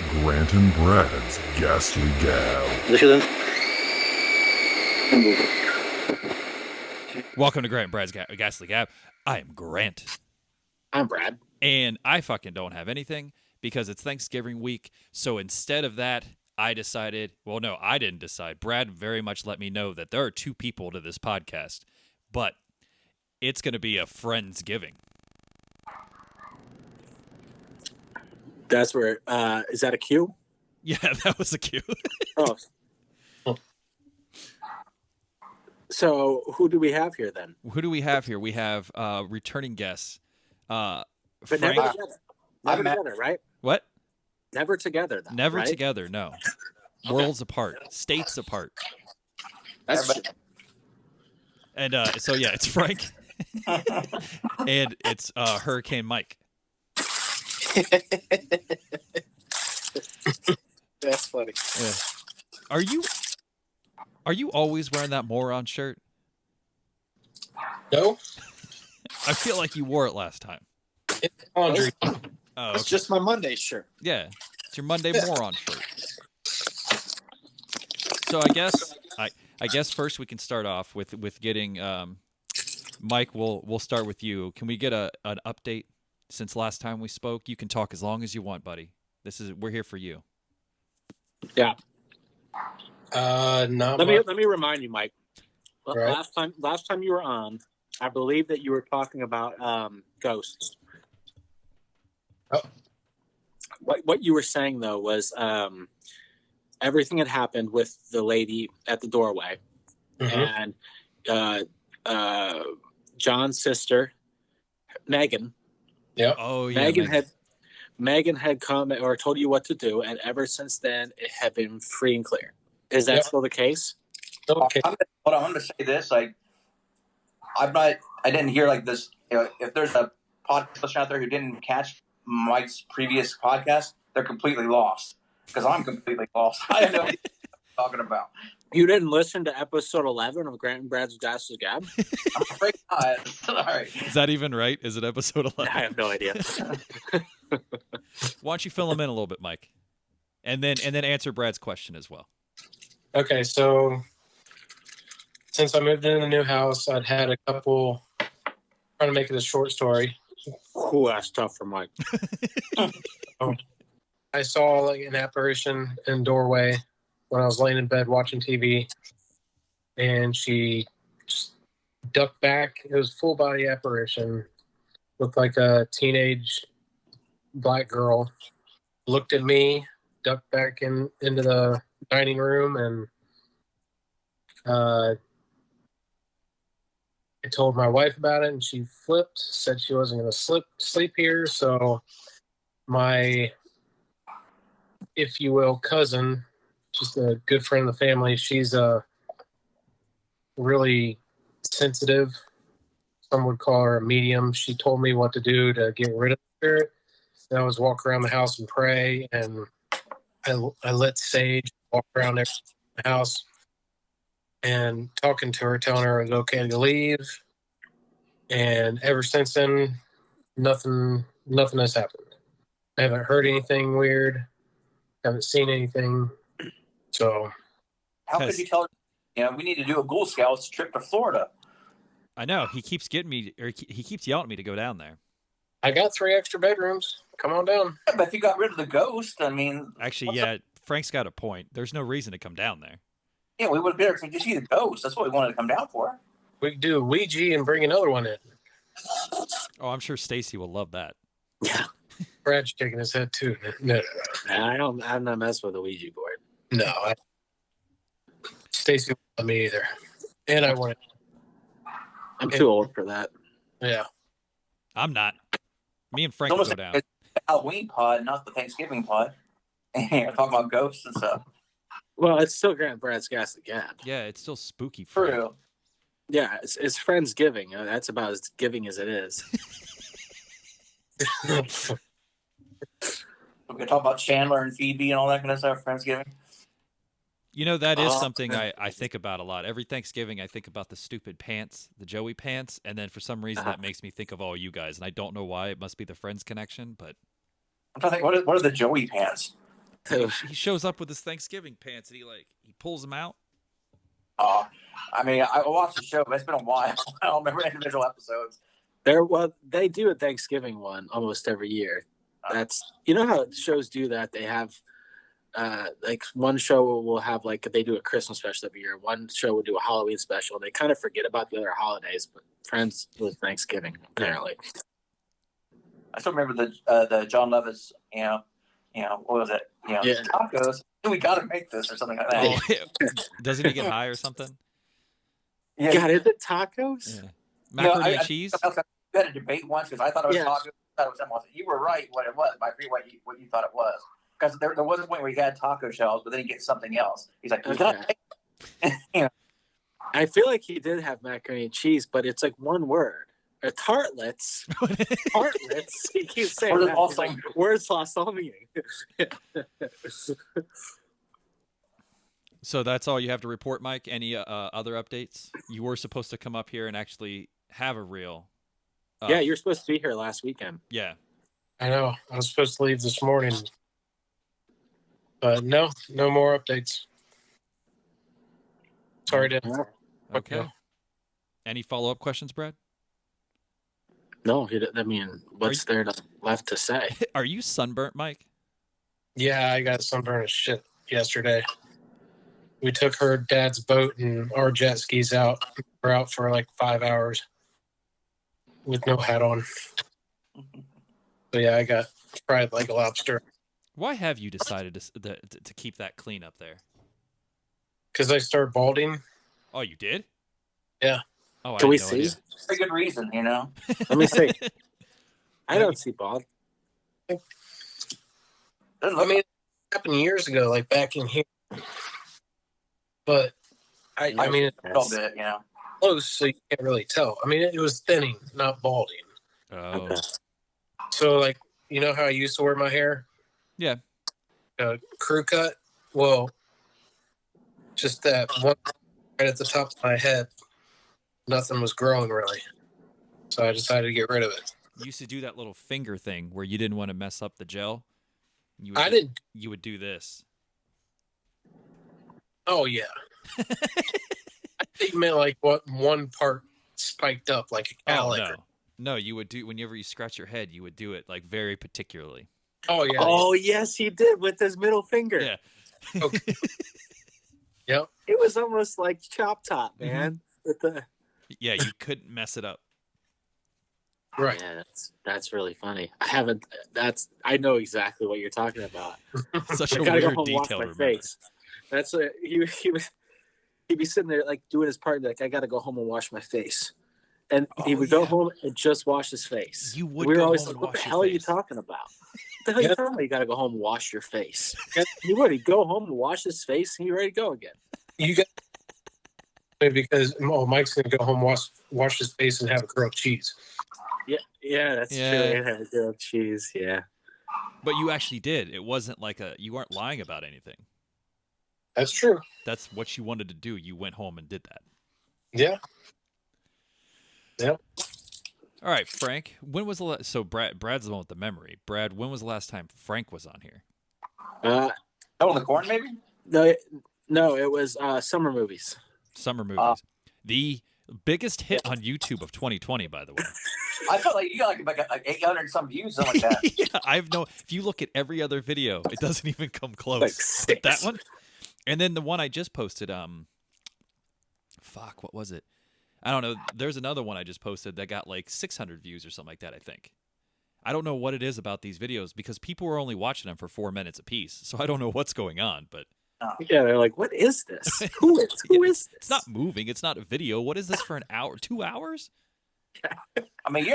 Grant and Brad's Ghastly Gab. Listen. Welcome to Grant and Brad's Ghastly Gab. I am Grant. I'm Brad. And I fucking don't have anything because it's Thanksgiving week. So instead of that, I decided, well, no, I didn't decide. Brad very much let me know that there are two people to this podcast, but it's going to be a Friendsgiving. That's where, is that a cue? Yeah, that was a cue. Oh. So who do we have here then? Who do we have here? We have returning guests. But Frank. never together. Never together, right? What? Never together, though. Never right? together, no. Worlds apart. States apart. That's true. And so, yeah, it's Frank. And it's Hurricane Mike. That's funny. Yeah. Are you always wearing that moron shirt? No. I feel like you wore it last time. It's laundry. Oh, It's just my Monday shirt. yeah. It's your Monday moron shirt. So I guess first we can start off with getting Mike. We'll start with you. Can we get an update since last time we spoke? You can talk as long as you want, buddy. We're here for you. Yeah. Not Let much. me remind you, Mike. Right. Last time you were on, I believe that you were talking about ghosts. Oh. What you were saying though was everything had happened with the lady at the doorway, Mhm. and John's sister, Megan. Yep. Oh yeah, Megan had come or told you what to do, and ever since then it had been free and clear. Is that Yep. still the case? Okay. I'm going to say this. I didn't hear like this. You know, if there's a podcast out there who didn't catch Mike's previous podcast, they're completely lost because I'm completely lost. I have no idea what I'm talking about. You didn't listen to episode 11 of Grant and Brad's Ghastly Gab? I'm afraid not. Sorry. Is that even right? Is it episode 11? I have no idea. Why don't you fill them in a little bit, Mike, and then answer Brad's question as well. Okay. So since I moved into the new house, I'd had a couple. Trying to make it a short story. Ooh, that's tough for Mike. I saw like an apparition in the doorway when I was laying in bed watching TV, and she just ducked back. It was full body apparition, looked like a teenage black girl. Looked at me, ducked back into the dining room, and I told my wife about it, and she flipped. Said she wasn't going to sleep here. So my, if you will, cousin, just a good friend of the family, she's really sensitive. Some would call her a medium. She told me what to do to get rid of the spirit. And I was walk around the house and pray, and I lit sage, walk around the house, and talking to her, telling her it was okay to leave. And ever since then, nothing has happened. I haven't heard anything weird. Haven't seen anything. So, How could you tell her? You know, we need to do a Ghoul Scouts trip to Florida. I know he keeps getting me, or he keeps yelling at me to go down there. I got 3 extra bedrooms. Come on down. Yeah, but if you got rid of the ghost, I mean, Actually, yeah, Frank's got a point. There's no reason to come down there. yeah, we would have been there to see the ghost. That's what we wanted to come down for. We could do a Ouija and bring another one in. Oh, I'm sure Stacy will love that. Yeah. Brad's shaking his head too. No. I'm not messing with the Ouija board. No. Stacy won't let me either. And I want it. I'm too old for that. Yeah. I'm not. Me and Frank It's will almost go like down. the Halloween pod, not the Thanksgiving pod. And you're talking about ghosts and stuff. Well, it's still Grant and Brad's Ghastly Gab. Yeah, it's still spooky. Frank. True. Yeah, it's Friendsgiving. That's about as giving as it is. We can talk about Chandler and Phoebe and all that kind of stuff. Friendsgiving. You know, that is Oh, something I think about a lot. Every Thanksgiving, I think about the stupid pants, the Joey pants, and then for some reason that makes me think of all you guys, and I don't know why. It must be the Friends connection, but I'm trying to think, what are the Joey pants? He shows up with his Thanksgiving pants and he pulls them out. I mean, I watched the show, but it's been a while. I don't remember individual episodes. They do a Thanksgiving one almost every year. That's how shows do that. They have like one show will have like they do a Christmas special every year. One show will do a Halloween special. They kind of forget about the other holidays, but Friends was Thanksgiving apparently. I still remember the John Levis, what was it? Tacos. We got to make this or something like that. Oh, doesn't he get high or something? Yeah. God, is it tacos? Yeah. Macaroni and cheese? We had a debate once because I thought it was tacos. I thought it was something else. You were right what it was, but I forget what you thought it was. Because there was a point where he had taco shells, but then he gets something else. He's like, I feel like he did have macaroni and cheese, but it's like one word. Tartlets. Tartlets. He keeps saying that. Also, like, words lost all meaning. So that's all you have to report, Mike? Any other updates? You were supposed to come up here and actually have a reel. Yeah, you were supposed to be here last weekend. Yeah. I know. I was supposed to leave this morning. But no more updates. Sorry to. Okay. Any follow-up questions, Brad? No, I mean, what's there left to say? Are you sunburnt, Mike? Yeah, I got sunburned as shit yesterday. We took her dad's boat and our jet skis out. We're out for like 5 hours with no hat on. So yeah, I got fried like a lobster. Why have you decided to keep that clean up there? Because I started balding. Oh, you did? Yeah. Oh, Can we see? For good reason, Let me see. I don't see bald. I mean, it happened years ago, like back in here. But I mean, it's a little bit, close, so you can't really tell. I mean, it was thinning, not balding. Oh. Okay. So, like, you know how I used to wear my hair? Yeah. Crew cut? Well, just that one right at the top of my head. Nothing was growing really. So I decided to get rid of it. You used to do that little finger thing where you didn't want to mess up the gel. You would do this. Oh, yeah. I think you meant like what one part spiked up like a cowlick. Oh, no, you would do whenever you scratch your head, you would do it like very particularly. Oh, yeah. Oh, yes, he did with his middle finger. Yeah. Okay. Yep. It was almost like Chop Top, man. Mm-hmm. Yeah, you couldn't mess it up. Right. Yeah, that's really funny. I know exactly what you're talking about. Such a I gotta weird go home and wash detail to my remember. face. That's what he'd be sitting there like doing his part and be like, I gotta go home and wash my face. And he would go home and just wash his face. You would we were go always home like, and what the wash your hell are you face. talking about? What the hell are you talking about? You gotta go home and wash your face. He would. He'd go home and wash his face and he'd ready to go again. You got because Mike's gonna go home, wash his face, and have a grilled cheese. Yeah, that's true. It had grilled cheese. Yeah, but you actually did. It wasn't like you weren't lying about anything. That's true. That's what you wanted to do. You went home and did that. Yeah. Yep. All right, Frank. When was the last? So Brad's the one with the memory. Brad, when was the last time Frank was on here? Oh, the corn, maybe? No, it was summer movies. Summer movies. The biggest hit on YouTube of 2020, by the way. I felt like you got like 800 some views, something like that. Yeah, if you look at every other video, it doesn't even come close. Like 6. That one. And then the one I just posted, what was it? I don't know. There's another one I just posted that got like 600 views or something like that, I think. I don't know what it is about these videos because people are only watching them for 4 minutes apiece. So I don't know what's going on, but yeah, they're like, what is this? Who is this? It's not moving. It's not a video. What is this for an hour? 2 hours? I mean, do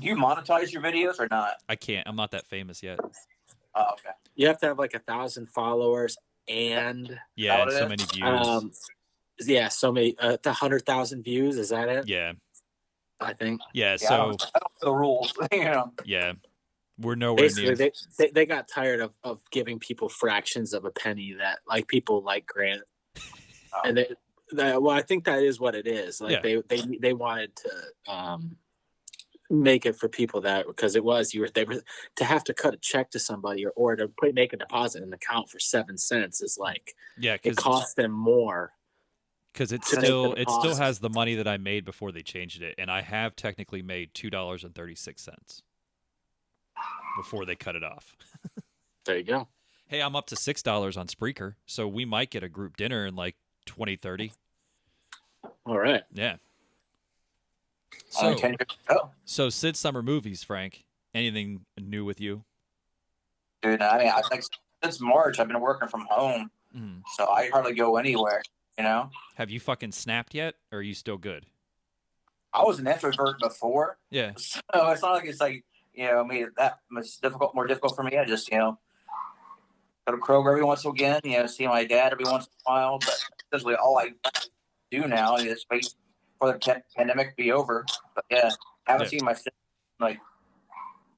you monetize your videos or not? I can't. I'm not that famous yet. Oh, okay. You have to have like 1,000 followers and and so many views. So many 100,000 views. Is that it? Yeah, I think. Yeah. So I don't know the rules. Yeah, we're nowhere near. Basically, they got tired of giving people fractions of a penny that like people like Grant, and I think that is what it is. Like they wanted to make it for people that, because they were to have to cut a check to somebody or to make a deposit in an account for 7 cents is like, Yeah, it because costs them more. it to make the still deposit. has the money that I made before they changed it, and I have technically made $2.36 before they cut it off. There you go. Hey, I'm up to $6 on Spreaker, so we might get a group dinner in like 2030. All right. Yeah. Only So, 10 years ago. so Sid Summer Movies, Frank. Anything new with you? Dude, I mean, I think since March I've been working from home, Mm. so I hardly go anywhere. You know, Have you fucking snapped yet, or are you still good? I was an introvert before, Yeah. so it's not like it's like made it that much more difficult for me. I just go to Kroger every once in a while again. See my dad every once in a while, but essentially all I do now is wait for the pandemic to be over. But yeah, haven't seen my sister in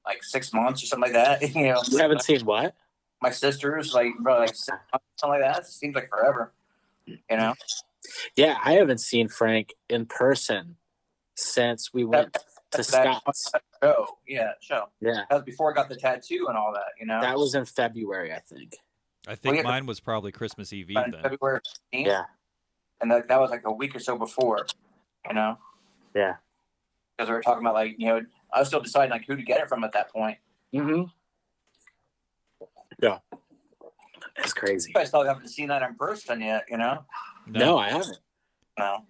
like 6 months or something like that. You haven't seen what? My sisters probably like 6 months, something like that. It seems like forever. Yeah, I haven't seen Frank in person since we went to Scott's. Show. Yeah. That was before I got the tattoo and all that. That was in February, I think. I think mine was probably Christmas Eve then. February 15th. Yeah. And that was like a week or so before. Yeah. Because we were talking about I was still deciding who to get it from at that point. Mm-hmm. Yeah. That's crazy. I still haven't seen that in person yet. No, I haven't. No.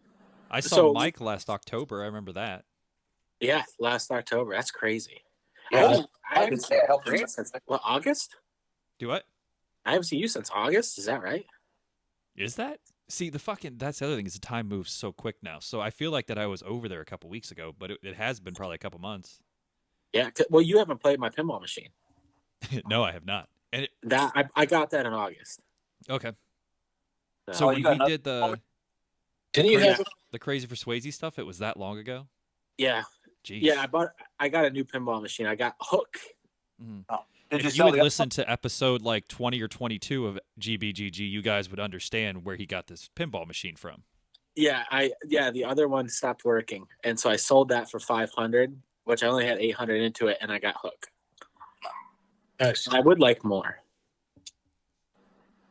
I saw Mike last October. I remember that. Yeah, last October. That's crazy. Yeah, I haven't seen you since August. Do what? I haven't seen you since August. Is that right? Is that? See, that's the other thing is the time moves so quick now. So I feel like that I was over there a couple weeks ago, but it has been probably a couple months. Yeah. Well, you haven't played my pinball machine. No, I have not. And I got that in August. Okay. So we did the. Didn't you have the Crazy for Swayze stuff? It was that long ago. Yeah. Jeez. Yeah, I got a new pinball machine. I got Hook. Mm-hmm. Oh. If you had listened to episode like 20 or 22 of GBGG, you guys would understand where he got this pinball machine from. Yeah, the other one stopped working, and so I sold that for $500, which I only had $800 into it, and I got Hook. Nice. I would like more.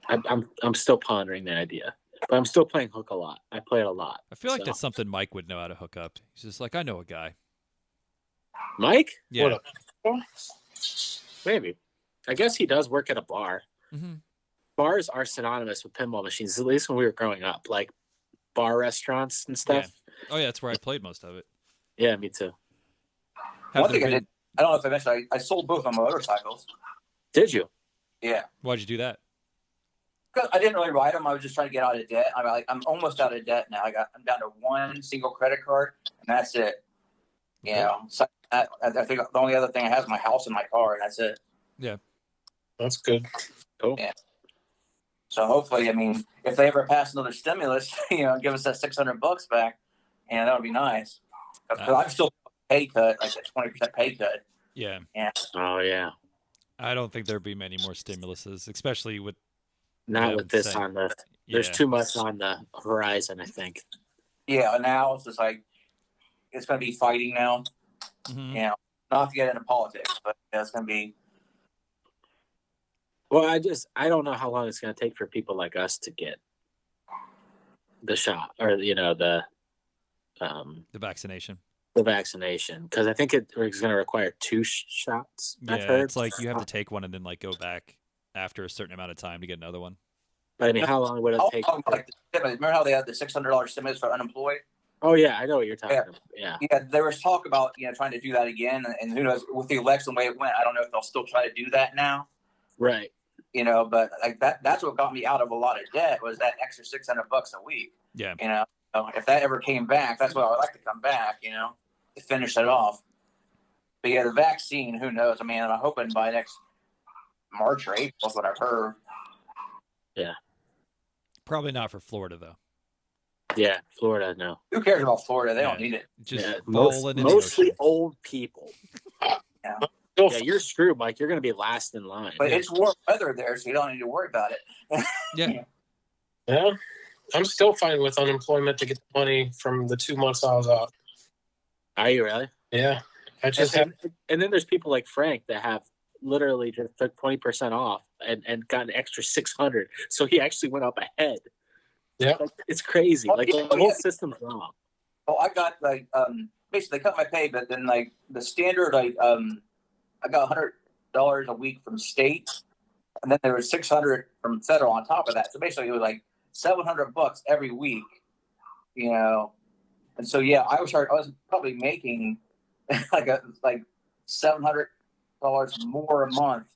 I'm still pondering the idea, but I'm still playing Hook a lot. I play it a lot. I feel like that's something Mike would know how to hook up. He's just like, I know a guy. Mike? Yeah. Maybe. I guess he does work at a bar. Mm-hmm. Bars are synonymous with pinball machines, at least when we were growing up, like bar restaurants and stuff. Yeah. Oh, yeah, that's where I played most of it. Yeah, me too. One thing I did, I don't know if I mentioned, I sold both of my motorcycles. Did you? Yeah. Why'd you do that? Because I didn't really ride them. I was just trying to get out of debt. I'm almost out of debt now. I'm down to one single credit card, and that's it. So I think the only other thing I have is my house and my car, and that's it. Yeah. That's good. Cool. Yeah. So hopefully, if they ever pass another stimulus, give us that $600 back, that would be nice. Because I'm still pay cut, like a 20% pay cut. Yeah. Oh yeah. I don't think there'd be many more stimuluses, especially with not with this saying, on the. There's too much on the horizon, I think. Yeah. Now it's just like it's going to be fighting now. Mm-hmm. Not to get into politics, but it's going to be. Well, I don't know how long it's going to take for people like us to get the shot or the vaccination. The vaccination, because I think it's going to require 2 shots. Yeah, I've heard. It's like you have to take one and then go back after a certain amount of time to get another one. But how long would it take? Remember how they had the $600 stimulus for unemployed? Oh yeah, I know what you're talking about. Yeah, there was talk about trying to do that again, and who knows with the election the way it went. I don't know if they'll still try to do that now. Right. But like that's what got me out of a lot of debt was that extra $600 a week. Yeah. If that ever came back, that's what I would like to come back. To finish it off. But yeah, the vaccine, who knows? I'm hoping by next March or April is what I've heard. Yeah. Probably not for Florida though. Yeah, Florida, no. Who cares about Florida? They don't need it. Just mostly old people. Yeah. Yeah, you're screwed, Mike. You're going to be last in line. But it's warm weather there, so you don't need to worry about it. Yeah. Yeah. I'm still fine with unemployment to get the money from the 2 months I was out. Are you really? Yeah. I just have And then there's people like Frank that have literally just took 20% off and got an extra 600. So he actually went up ahead. yeah. Like, it's crazy. Like the whole system's wrong. Well, I got like basically they cut my pay, but then like the standard I got $100 a week from state, and then there was 600 from federal on top of that. So basically it was like $700 every week, you know. And so yeah, I was probably making like $700 more a month,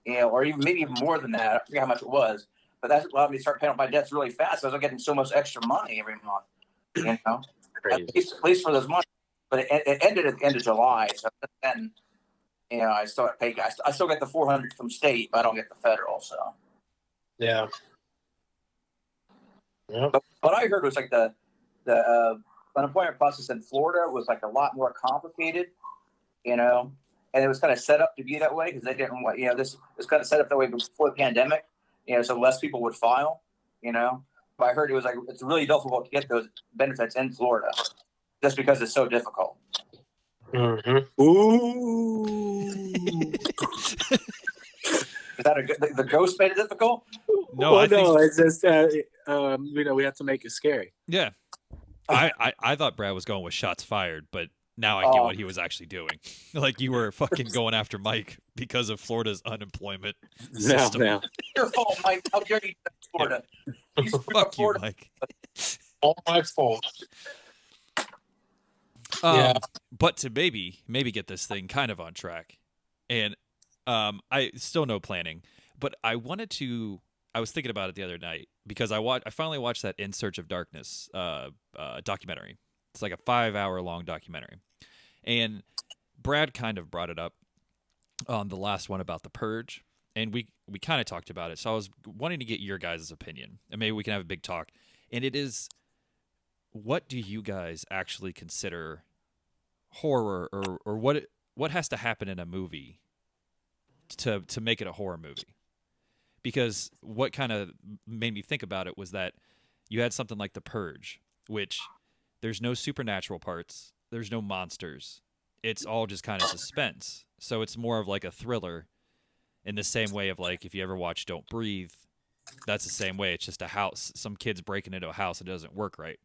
you know, or even maybe even more than that. I forget how much it was, but that allowed me to start paying off my debts really fast. So I was getting so much extra money every month, you know, at least for those months. But it ended at the end of July, so then, you know, I still pay. I still get the 400 from state, but I don't get the federal. So Yeah. Yeah. but what I heard was like the unemployment process in Florida was like a lot more complicated, you know, and it was kind of set up to be that way because they didn't want, you know, this was kind of set up that way before the pandemic, you know, so less people would file, you know. But I heard it was like it's really difficult to get those benefits in Florida just because it's so difficult. Mm-hmm. Ooh. Is that the ghost made it difficult? No, Well, I think it's just you know, we have to make it scary. yeah. I thought Brad was going with shots fired, but now I get what he was actually doing. Like you were fucking going after Mike because of Florida's unemployment system. No. Your fault, Mike. How dare you do Florida? You screwed up Fuck you, Florida. Mike. All my fault. Yeah. But to maybe get this thing kind of on track, and I still no planning, but I was thinking about it the other night because I finally watched that In Search of Darkness documentary. It's like a 5-hour long documentary, and Brad kind of brought it up on the last one about the Purge, and we kind of talked about it. So I was wanting to get your guys' opinion, and maybe we can have a big talk. And it is, what do you guys actually consider horror, or what has to happen in a movie to make it a horror movie? Because what kind of made me think about it was that you had something like The Purge, which there's no supernatural parts, there's no monsters, it's all just kind of suspense. So it's more of like a thriller in the same way of like if you ever watch Don't Breathe, that's the same way. It's just a house, some kids breaking into a house, it doesn't work right.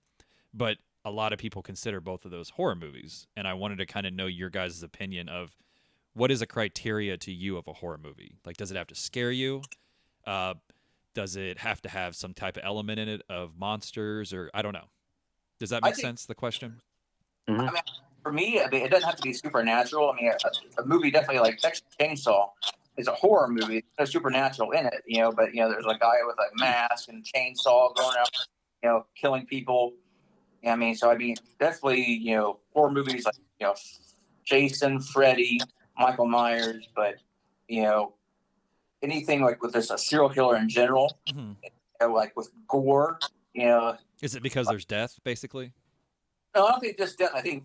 But a lot of people consider both of those horror movies, and I wanted to kind of know your guys' opinion of what is a criteria to you of a horror movie. Like, does it have to scare you? Does it have to have some type of element in it of monsters, or I don't know. Does that make sense, the question? Mm-hmm. I mean, for me, I mean, it doesn't have to be supernatural. I mean, a movie definitely like Texas Chainsaw is a horror movie. There's supernatural in it, you know, but, you know, there's a guy with a mask and chainsaw going out, you know, killing people. I mean, so, I mean, definitely, you know, horror movies like, you know, Jason, Freddy, Michael Myers, but, you know, anything like with this a serial killer in general, Mm-hmm. you know, like with gore, you know. Is it because there's death, basically? No, I don't think just death. I think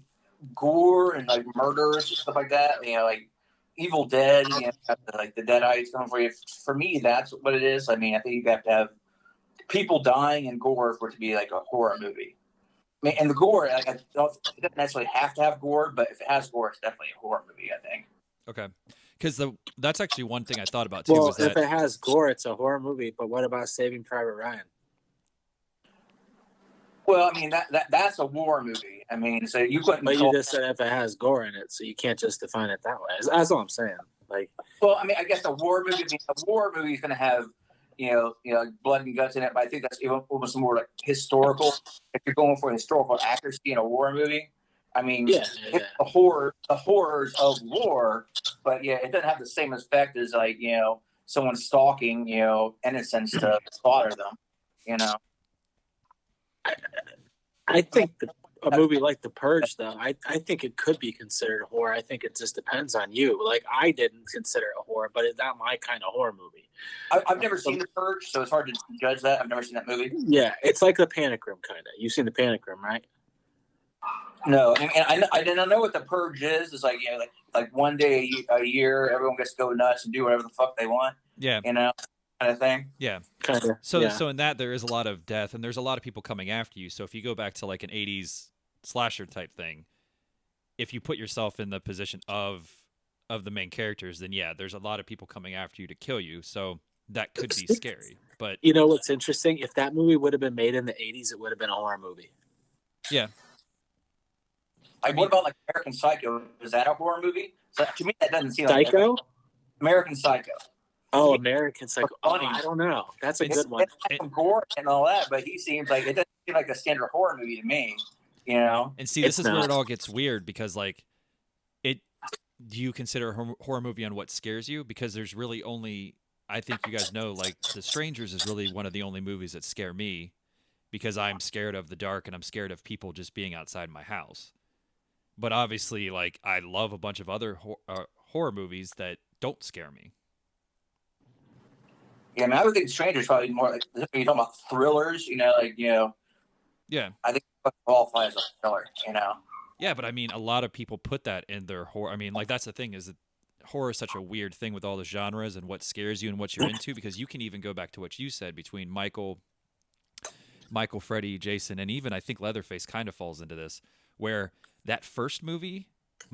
gore and like murders and stuff like that. You know, like Evil Dead. You know, like the dead eyes coming for you. For me, that's what it is. I mean, I think you have to have people dying and gore for it to be like a horror movie. I mean, and the gore, like, it doesn't necessarily have to have gore, but if it has gore, it's definitely a horror movie, I think. Okay. Because that's actually one thing I thought about too. Well, was that if it has gore, it's a horror movie. But what about Saving Private Ryan? Well, I mean that's a war movie. I mean, so you couldn't. But you just said if it has gore in it, so you can't just define it that way. That's all I'm saying. Like, well, I mean, I guess a war movie. A war movie is going to have, you know, blood and guts in it. But I think that's almost more like historical. If you're going for historical accuracy in a war movie, I mean, it's the horrors of war. But yeah, it doesn't have the same effect as like, you know, someone stalking, you know, innocents to slaughter them. You know. I think a movie like The Purge, though, I think it could be considered horror. I think it just depends on you. Like, I didn't consider it horror, but it's not my kind of horror movie. I've never seen The Purge, so it's hard to judge that. I've never seen that movie. Yeah, it's like The Panic Room, kind of. You've seen The Panic Room, right? No, and I didn't know what The Purge is. It's like, you know, like one day a year, everyone gets to go nuts and do whatever the fuck they want. Yeah. You know, kind of thing. Yeah. Kind of. So in that there is a lot of death, and there's a lot of people coming after you. So if you go back to like an 80s slasher type thing, if you put yourself in the position of the main characters, then yeah, there's a lot of people coming after you to kill you. So that could be scary. But you know what's interesting? If that movie would have been made in the 80s, it would have been a horror movie. yeah. Like, what about like American Psycho? Is that a horror movie? So to me, that doesn't seem like Psycho? American Psycho. Oh, American Psycho. Oh, Funny. I don't know. That's a It's- good one. It's like some gore and all that, but he seems like it doesn't seem like a standard horror movie to me. You know? And see, this It's is where not. it all gets weird because, like, do you consider a horror movie on what scares you? Because there's really only, I think you guys know, like, The Strangers is really one of the only movies that scare me because I'm scared of the dark and I'm scared of people just being outside my house. But obviously, like, I love a bunch of other horror movies that don't scare me. Yeah, I mean, I would think Strangers probably more like you're talking about thrillers. You know, like Yeah. I think it qualifies as a thriller. You know. Yeah, but I mean, a lot of people put that in their horror. I mean, like, that's the thing is that horror is such a weird thing with all the genres and what scares you and what you're into because you can even go back to what you said between Michael, Freddy, Jason, and even I think Leatherface kind of falls into this where that first movie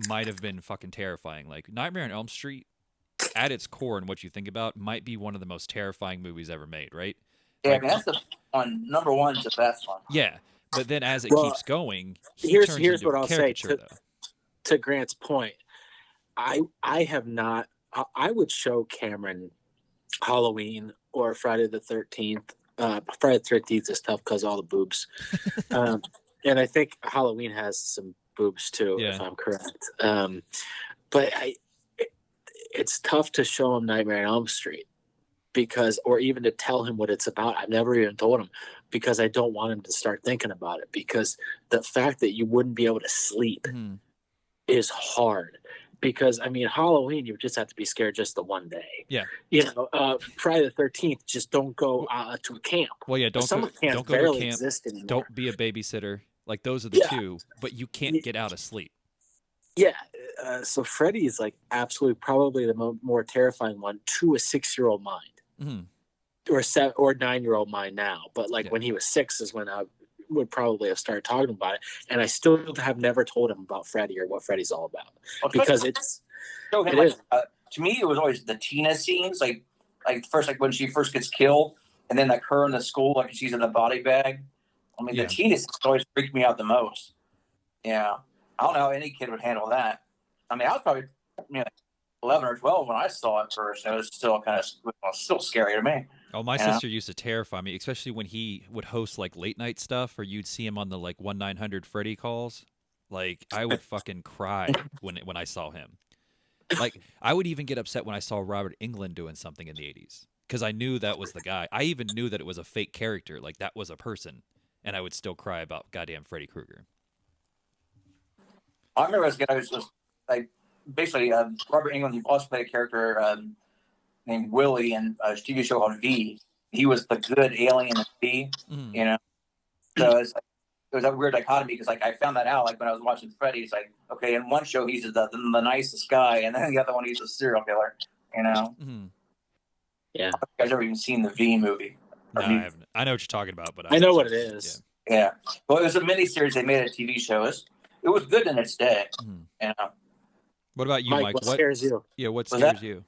might have been fucking terrifying. Like Nightmare on Elm Street, at its core and what you think about, might be one of the most terrifying movies ever made, right? Yeah, Like, I mean that's the one. Number one's the best one. yeah, but then as it Well, keeps going, he here's turns here's into what a I'll say caricature, though. to Grant's point. I have not. I would show Cameron Halloween or Friday the 13th. Friday the 13th is tough because all the boobs. And I think Halloween has some boobs too, Yeah. if I'm correct. But it's tough to show him Nightmare on Elm Street because, or even to tell him what it's about. I've never even told him because I don't want him to start thinking about it because the fact that you wouldn't be able to sleep Mhm. is hard. Because I mean, Halloween, you just have to be scared just the one day. Yeah. You know, Friday the 13th, just don't go to a camp. Well, yeah, don't Summer go camps to a barely camp. exist anymore. Don't be a babysitter. Like those are the Yeah. two, but you can't get out of sleep. Yeah. So Freddy is like absolutely probably the more terrifying one to a 6-year-old mind, or 9-year-old mind now. But like when he was 6 is when I would probably have started talking about it, and I still have never told him about Freddy or what Freddy's all about because it's. Show him, like, to me, it was always the Tina scenes, like first, like when she first gets killed, and then like her in the school, like she's in the body bag. I mean, the Tina scenes always freaked me out the most. Yeah, I don't know how any kid would handle that. I mean, I was probably 11 or 12 when I saw it first. It was still still scary to me. Oh, my sister used to terrify me, especially when he would host like late night stuff, or you'd see him on the like 1-900 Freddy calls. Like I would fucking cry when I saw him. Like I would even get upset when I saw Robert Englund doing something in the 80s because I knew that was the guy. I even knew that it was a fake character, like that was a person, and I would still cry about goddamn Freddy Krueger. I remember as a kid, I was just like basically Robert Englund. He also played a character named Willie in a TV show called V. He was the good alien in V. You know, so it's like, it was a weird dichotomy because like I found that out like when I was watching Freddy. It's like, okay, in one show he's the nicest guy, and then the other one he's a serial killer. You know. Yeah. I don't think you guys ever even seen the V movie? No, I haven't. I know what you're talking about, but I know what it is. Yeah. Well, it was a miniseries. They made a TV show. It was good in its day. You know. What about you, Mike? What scares you? Yeah, what scares you?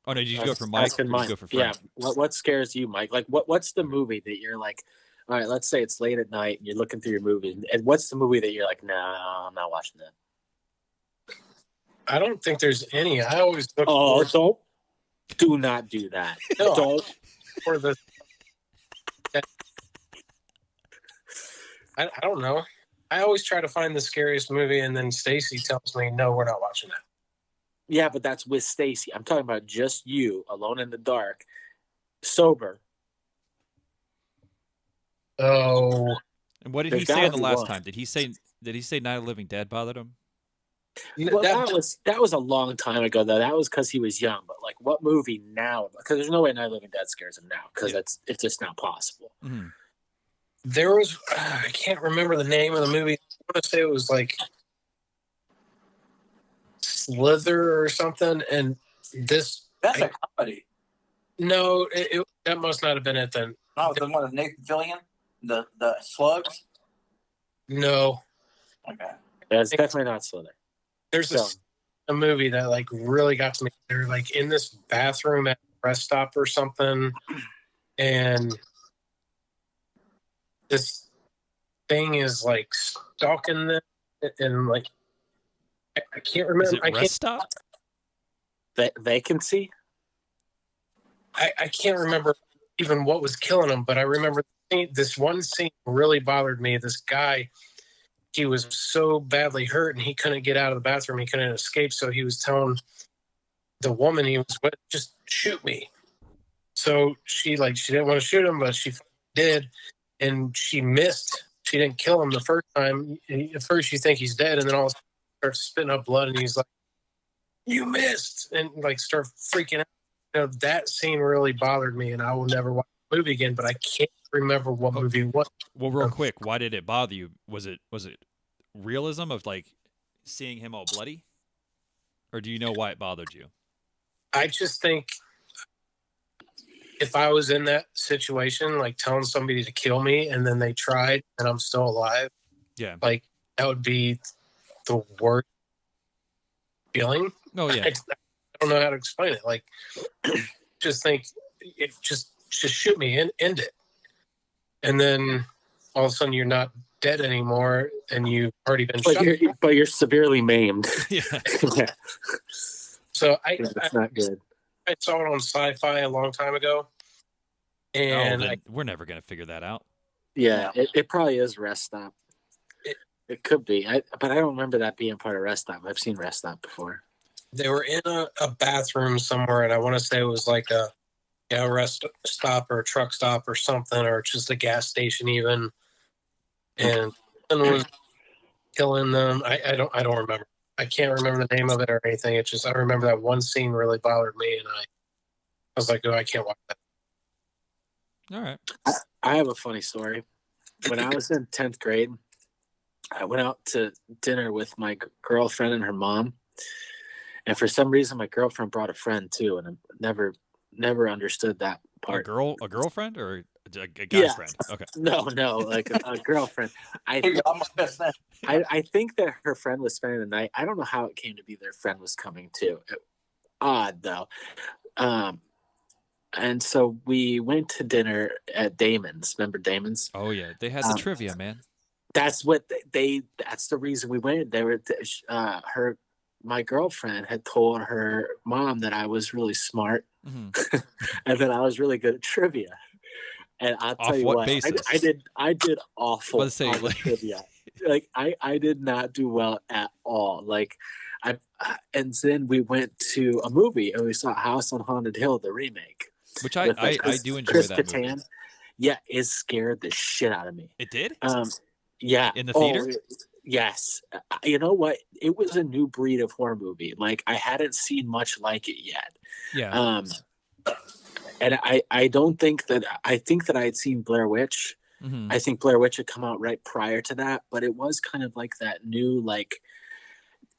Oh no, did you go for Mike? Or did you go for Frank? Yeah. What scares you, Mike? Like what's the movie that you're like, all right, let's say it's late at night and you're looking through your movie, and what's the movie that you're like, no, I'm not watching that. I don't think there's any. I always look do not do that. No. Don't. For the. I don't know. I always try to find the scariest movie, and then Stacy tells me, "No, we're not watching that." Yeah, but that's with Stacy. I'm talking about just you, alone in the dark, sober. Oh. And what did he say the last time? Did he say Night of the Living Dead bothered him? Well, that was a long time ago, though. That was because he was young. But like, what movie now? Because there's no way Night of the Living Dead scares him now. Because it's just not possible. There was I can't remember the name of the movie. I want to say it was like Slither or something. And that's a comedy. No, that must not have been it then. Oh, the one with Nathan Fillion, the slugs. No. Okay. Yeah, it's definitely not Slither. There's a movie that like really got to me. They're like in this bathroom at a rest stop or something, and this thing is like stalking them, and like I can't remember. Is it Rest Stop? Vacancy. I can't remember even what was killing him, but I remember this one scene really bothered me. This guy, he was so badly hurt and he couldn't get out of the bathroom. He couldn't escape. So he was telling the woman he was with, just shoot me. So she didn't want to shoot him, but she did. And she missed. She didn't kill him the first time. At first you think he's dead. And then all of a sudden he starts spitting up blood and he's like, you missed. And like start freaking out. You know, that scene really bothered me and I will never watch the movie again, but I can't remember what movie it was. Well, real quick, why did it bother you? Was it realism of like seeing him all bloody? Or do you know why it bothered you? I just think if I was in that situation, like telling somebody to kill me and then they tried and I'm still alive, yeah, like that would be the worst feeling. Oh yeah. I don't know how to explain it. Like, just think, just shoot me and end it. And then all of a sudden you're not dead anymore and you've already been shot. But you're severely maimed. Yeah. Yeah. So that's not good. I saw it on Sci-Fi a long time ago. And we're never going to figure that out. Yeah, it probably is Rest Stop. It could be. But I don't remember that being part of Rest Stop. I've seen Rest Stop before. They were in a bathroom somewhere, and I want to say it was like a rest stop or a truck stop or something, or just a gas station even. And someone was killing them. I don't remember. I can't remember the name of it or anything. It's just I remember that one scene really bothered me, and I was like, oh, I can't watch that. All right. I have a funny story. When I was in 10th grade, I went out to dinner with my girlfriend and her mom. And for some reason, my girlfriend brought a friend too, and I never understood that part. A girlfriend or a guy's friend? Okay. No, like a girlfriend. I think that her friend was spending the night. I don't know how it came to be their friend was coming too. Odd though. And so we went to dinner at Damon's. Remember Damon's? Oh yeah, they had the trivia, man. That's what that's the reason we went. They were my girlfriend had told her mom that I was really smart, mm-hmm. and that I was really good at trivia. And I'll tell you what, I did awful on the trivia. Like I did not do well at all. Like and then we went to a movie and we saw House on Haunted Hill, the remake. Which I do enjoy Chris that Kattan. movie. Yeah, it scared the shit out of me. It did? Yeah. In the theater? Yes. You know what? It was a new breed of horror movie. Like I hadn't seen much like it yet. Yeah. And I think that I had seen Blair Witch. Mm-hmm. I think Blair Witch had come out right prior to that, but it was kind of like that new, like,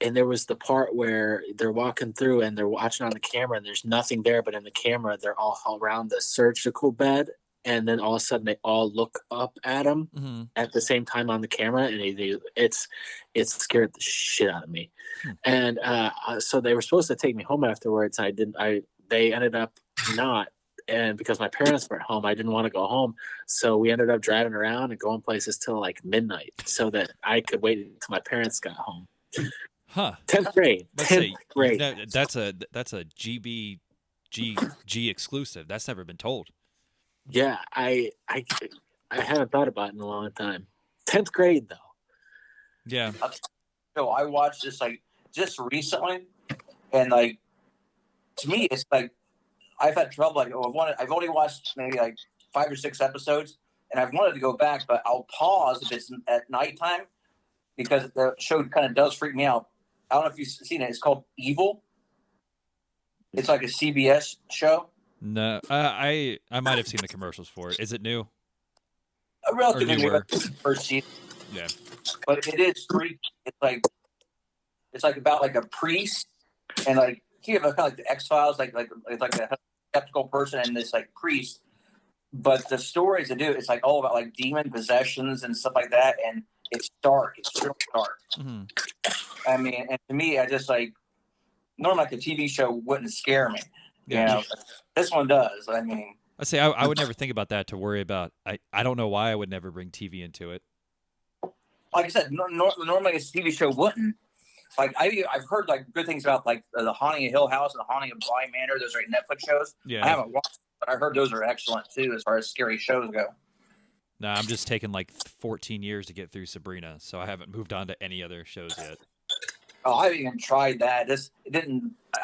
and there was the part where they're walking through and they're watching on the camera and there's nothing there, but in the camera, they're all around the surgical bed. And then all of a sudden they all look up at him mm-hmm. at the same time on the camera. And it scared the shit out of me. And so they were supposed to take me home afterwards. They ended up not. And because my parents weren't home, I didn't want to go home. So we ended up driving around and going places till like midnight so that I could wait until my parents got home. Huh. 10th grade. Let's 10th see. grade. That's a GBGG exclusive. That's never been told. Yeah, I haven't thought about it in a long time. 10th grade though. Yeah. So I watched this like just recently, and like to me, it's like I've had trouble. Like I've only watched maybe like 5 or 6 episodes, and I've wanted to go back, but I'll pause if it's at nighttime because the show kind of does freak me out. I don't know if you've seen it. It's called Evil. It's like a CBS show. No, I might have seen the commercials for it. Is it new? Relatively new. First season. Yeah, but it is freaky. It's like about like a priest and like you have kind of like the X-Files, like it's like a skeptical person and this like priest. But the stories they do, it's like all about like demon possessions and stuff like that, and it's dark. It's real dark. Mm-hmm. I mean, and to me, I just like normally like a TV show wouldn't scare me. You Yeah. know, but this one does. I mean, I say I would never think about that to worry about. I don't know why I would never bring TV into it. like I said, normally a TV show wouldn't. Like I've heard like good things about like the Haunting of Hill House and the Haunting of Bly Manor. Those are like Netflix shows. Yeah. I haven't watched, but I heard those are excellent too as far as scary shows go. No, I'm just taking like 14 years to get through Sabrina, so I haven't moved on to any other shows yet. Oh, I haven't even tried that.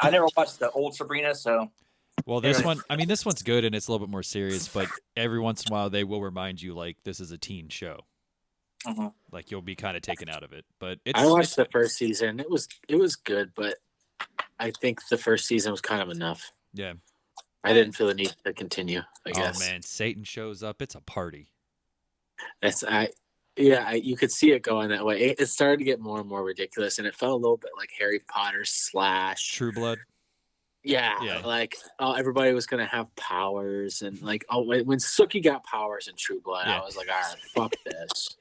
I never watched the old Sabrina, so. Well, this one, I mean, this one's good and it's a little bit more serious, but every once in a while they will remind you like this is a teen show. Mm-hmm. Like you'll be kind of taken out of it, but I watched the first season. It was good, but I think the first season was kind of enough. Yeah. I didn't feel the need to continue, I guess. Oh man, Satan shows up. It's a party. You could see it going that way. It started to get more and more ridiculous, and it felt a little bit like Harry Potter / True Blood. Yeah, like everybody was gonna have powers, and like when Sookie got powers in True Blood, Yeah. I was like, all right, fuck this.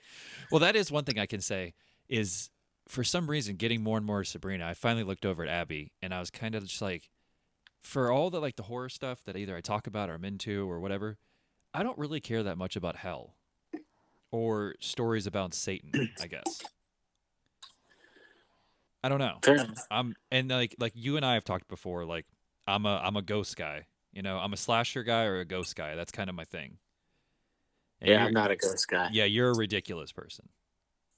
Well, that is one thing I can say is for some reason getting more and more Sabrina, I finally looked over at Abby and I was kind of just like, for all the like the horror stuff that either I talk about or I'm into or whatever, I don't really care that much about hell or stories about Satan, I guess. I don't know. Fair enough. And like you and I have talked before, like I'm a ghost guy. You know, I'm a slasher guy or a ghost guy. That's kind of my thing. And Yeah, I'm not a ghost guy. Yeah, you're a ridiculous person.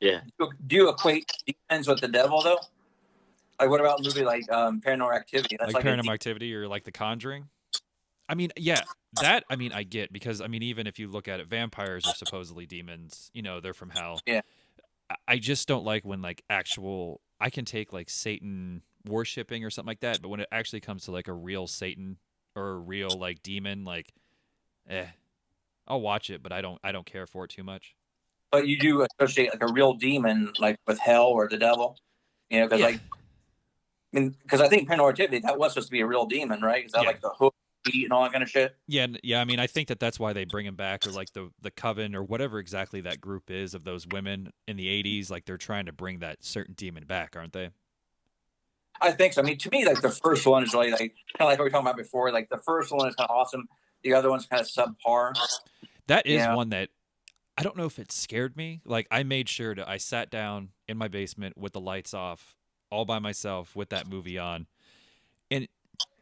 Yeah. Do you equate demons with the devil though? Like what about a movie like Paranormal Activity? That's Like like Paranormal Activity or like The Conjuring? I mean, yeah, that I mean I get because I mean even if you look at it, vampires are supposedly demons. You know, they're from hell. Yeah. I just don't like when like actual. I can take like Satan worshipping or something like that, but when it actually comes to like a real Satan or a real like demon, like, I'll watch it, but I don't care for it too much. But you do associate like a real demon like with hell or the devil, you know? Because Yeah. like, I mean, because I think Paranormal Activity that was supposed to be a real demon, right? Is that Yeah. like the hook, feet, and all that kind of shit? Yeah, yeah. I mean, I think that's why they bring him back, or like the coven, or whatever exactly that group is of those women in the '80s. Like they're trying to bring that certain demon back, aren't they? I think so. I mean, to me, like the first one is really like kind of like what we were talking about before. Like the first one is kind of awesome. The other one's kind of subpar. That is Yeah. one that I don't know if it scared me. Like I made sure I sat down in my basement with the lights off, all by myself with that movie on, and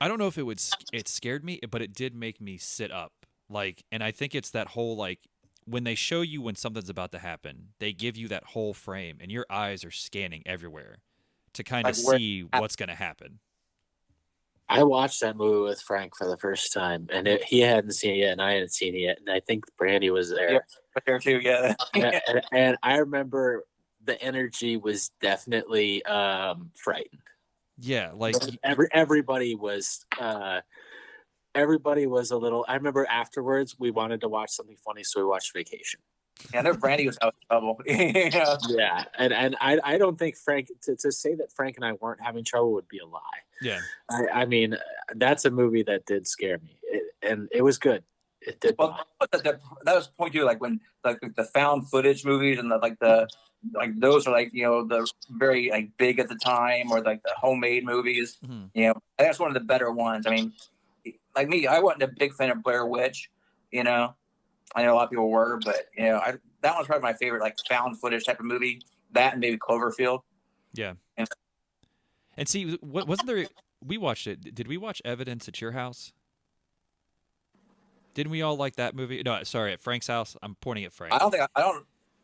I don't know if it scared me, but it did make me sit up. Like, and I think it's that whole like when they show you when something's about to happen, they give you that whole frame, and your eyes are scanning everywhere to kind of Like where- see what's going to happen. I watched that movie with Frank for the first time, and he hadn't seen it yet, and I hadn't seen it yet, and I think Brandy was there. Yeah. But there too, yeah. and I remember the energy was definitely frightened. Yeah, like Everybody was a little. I remember afterwards we wanted to watch something funny, so we watched Vacation. Yeah, I know Brandy was out of trouble. Yeah. Yeah, and I don't think Frank to say that Frank and I weren't having trouble would be a lie. yeah. I mean, that's a movie that did scare me, and it was good. It did. Well, that was the point too. Like when like the found footage movies and like those are like, you know, the very like big at the time, or like the homemade movies. Mhm. You know, that's one of the better ones. I mean, like me, I wasn't a big fan of Blair Witch. You know, I know a lot of people were, but you know, that one's probably my favorite, like found footage type of movie. That and maybe Cloverfield. Yeah. And- And see, what wasn't there? We watched it. Did we watch Evidence at your house? Didn't we all like that movie? No, sorry, at Frank's house. I'm pointing at Frank. I don't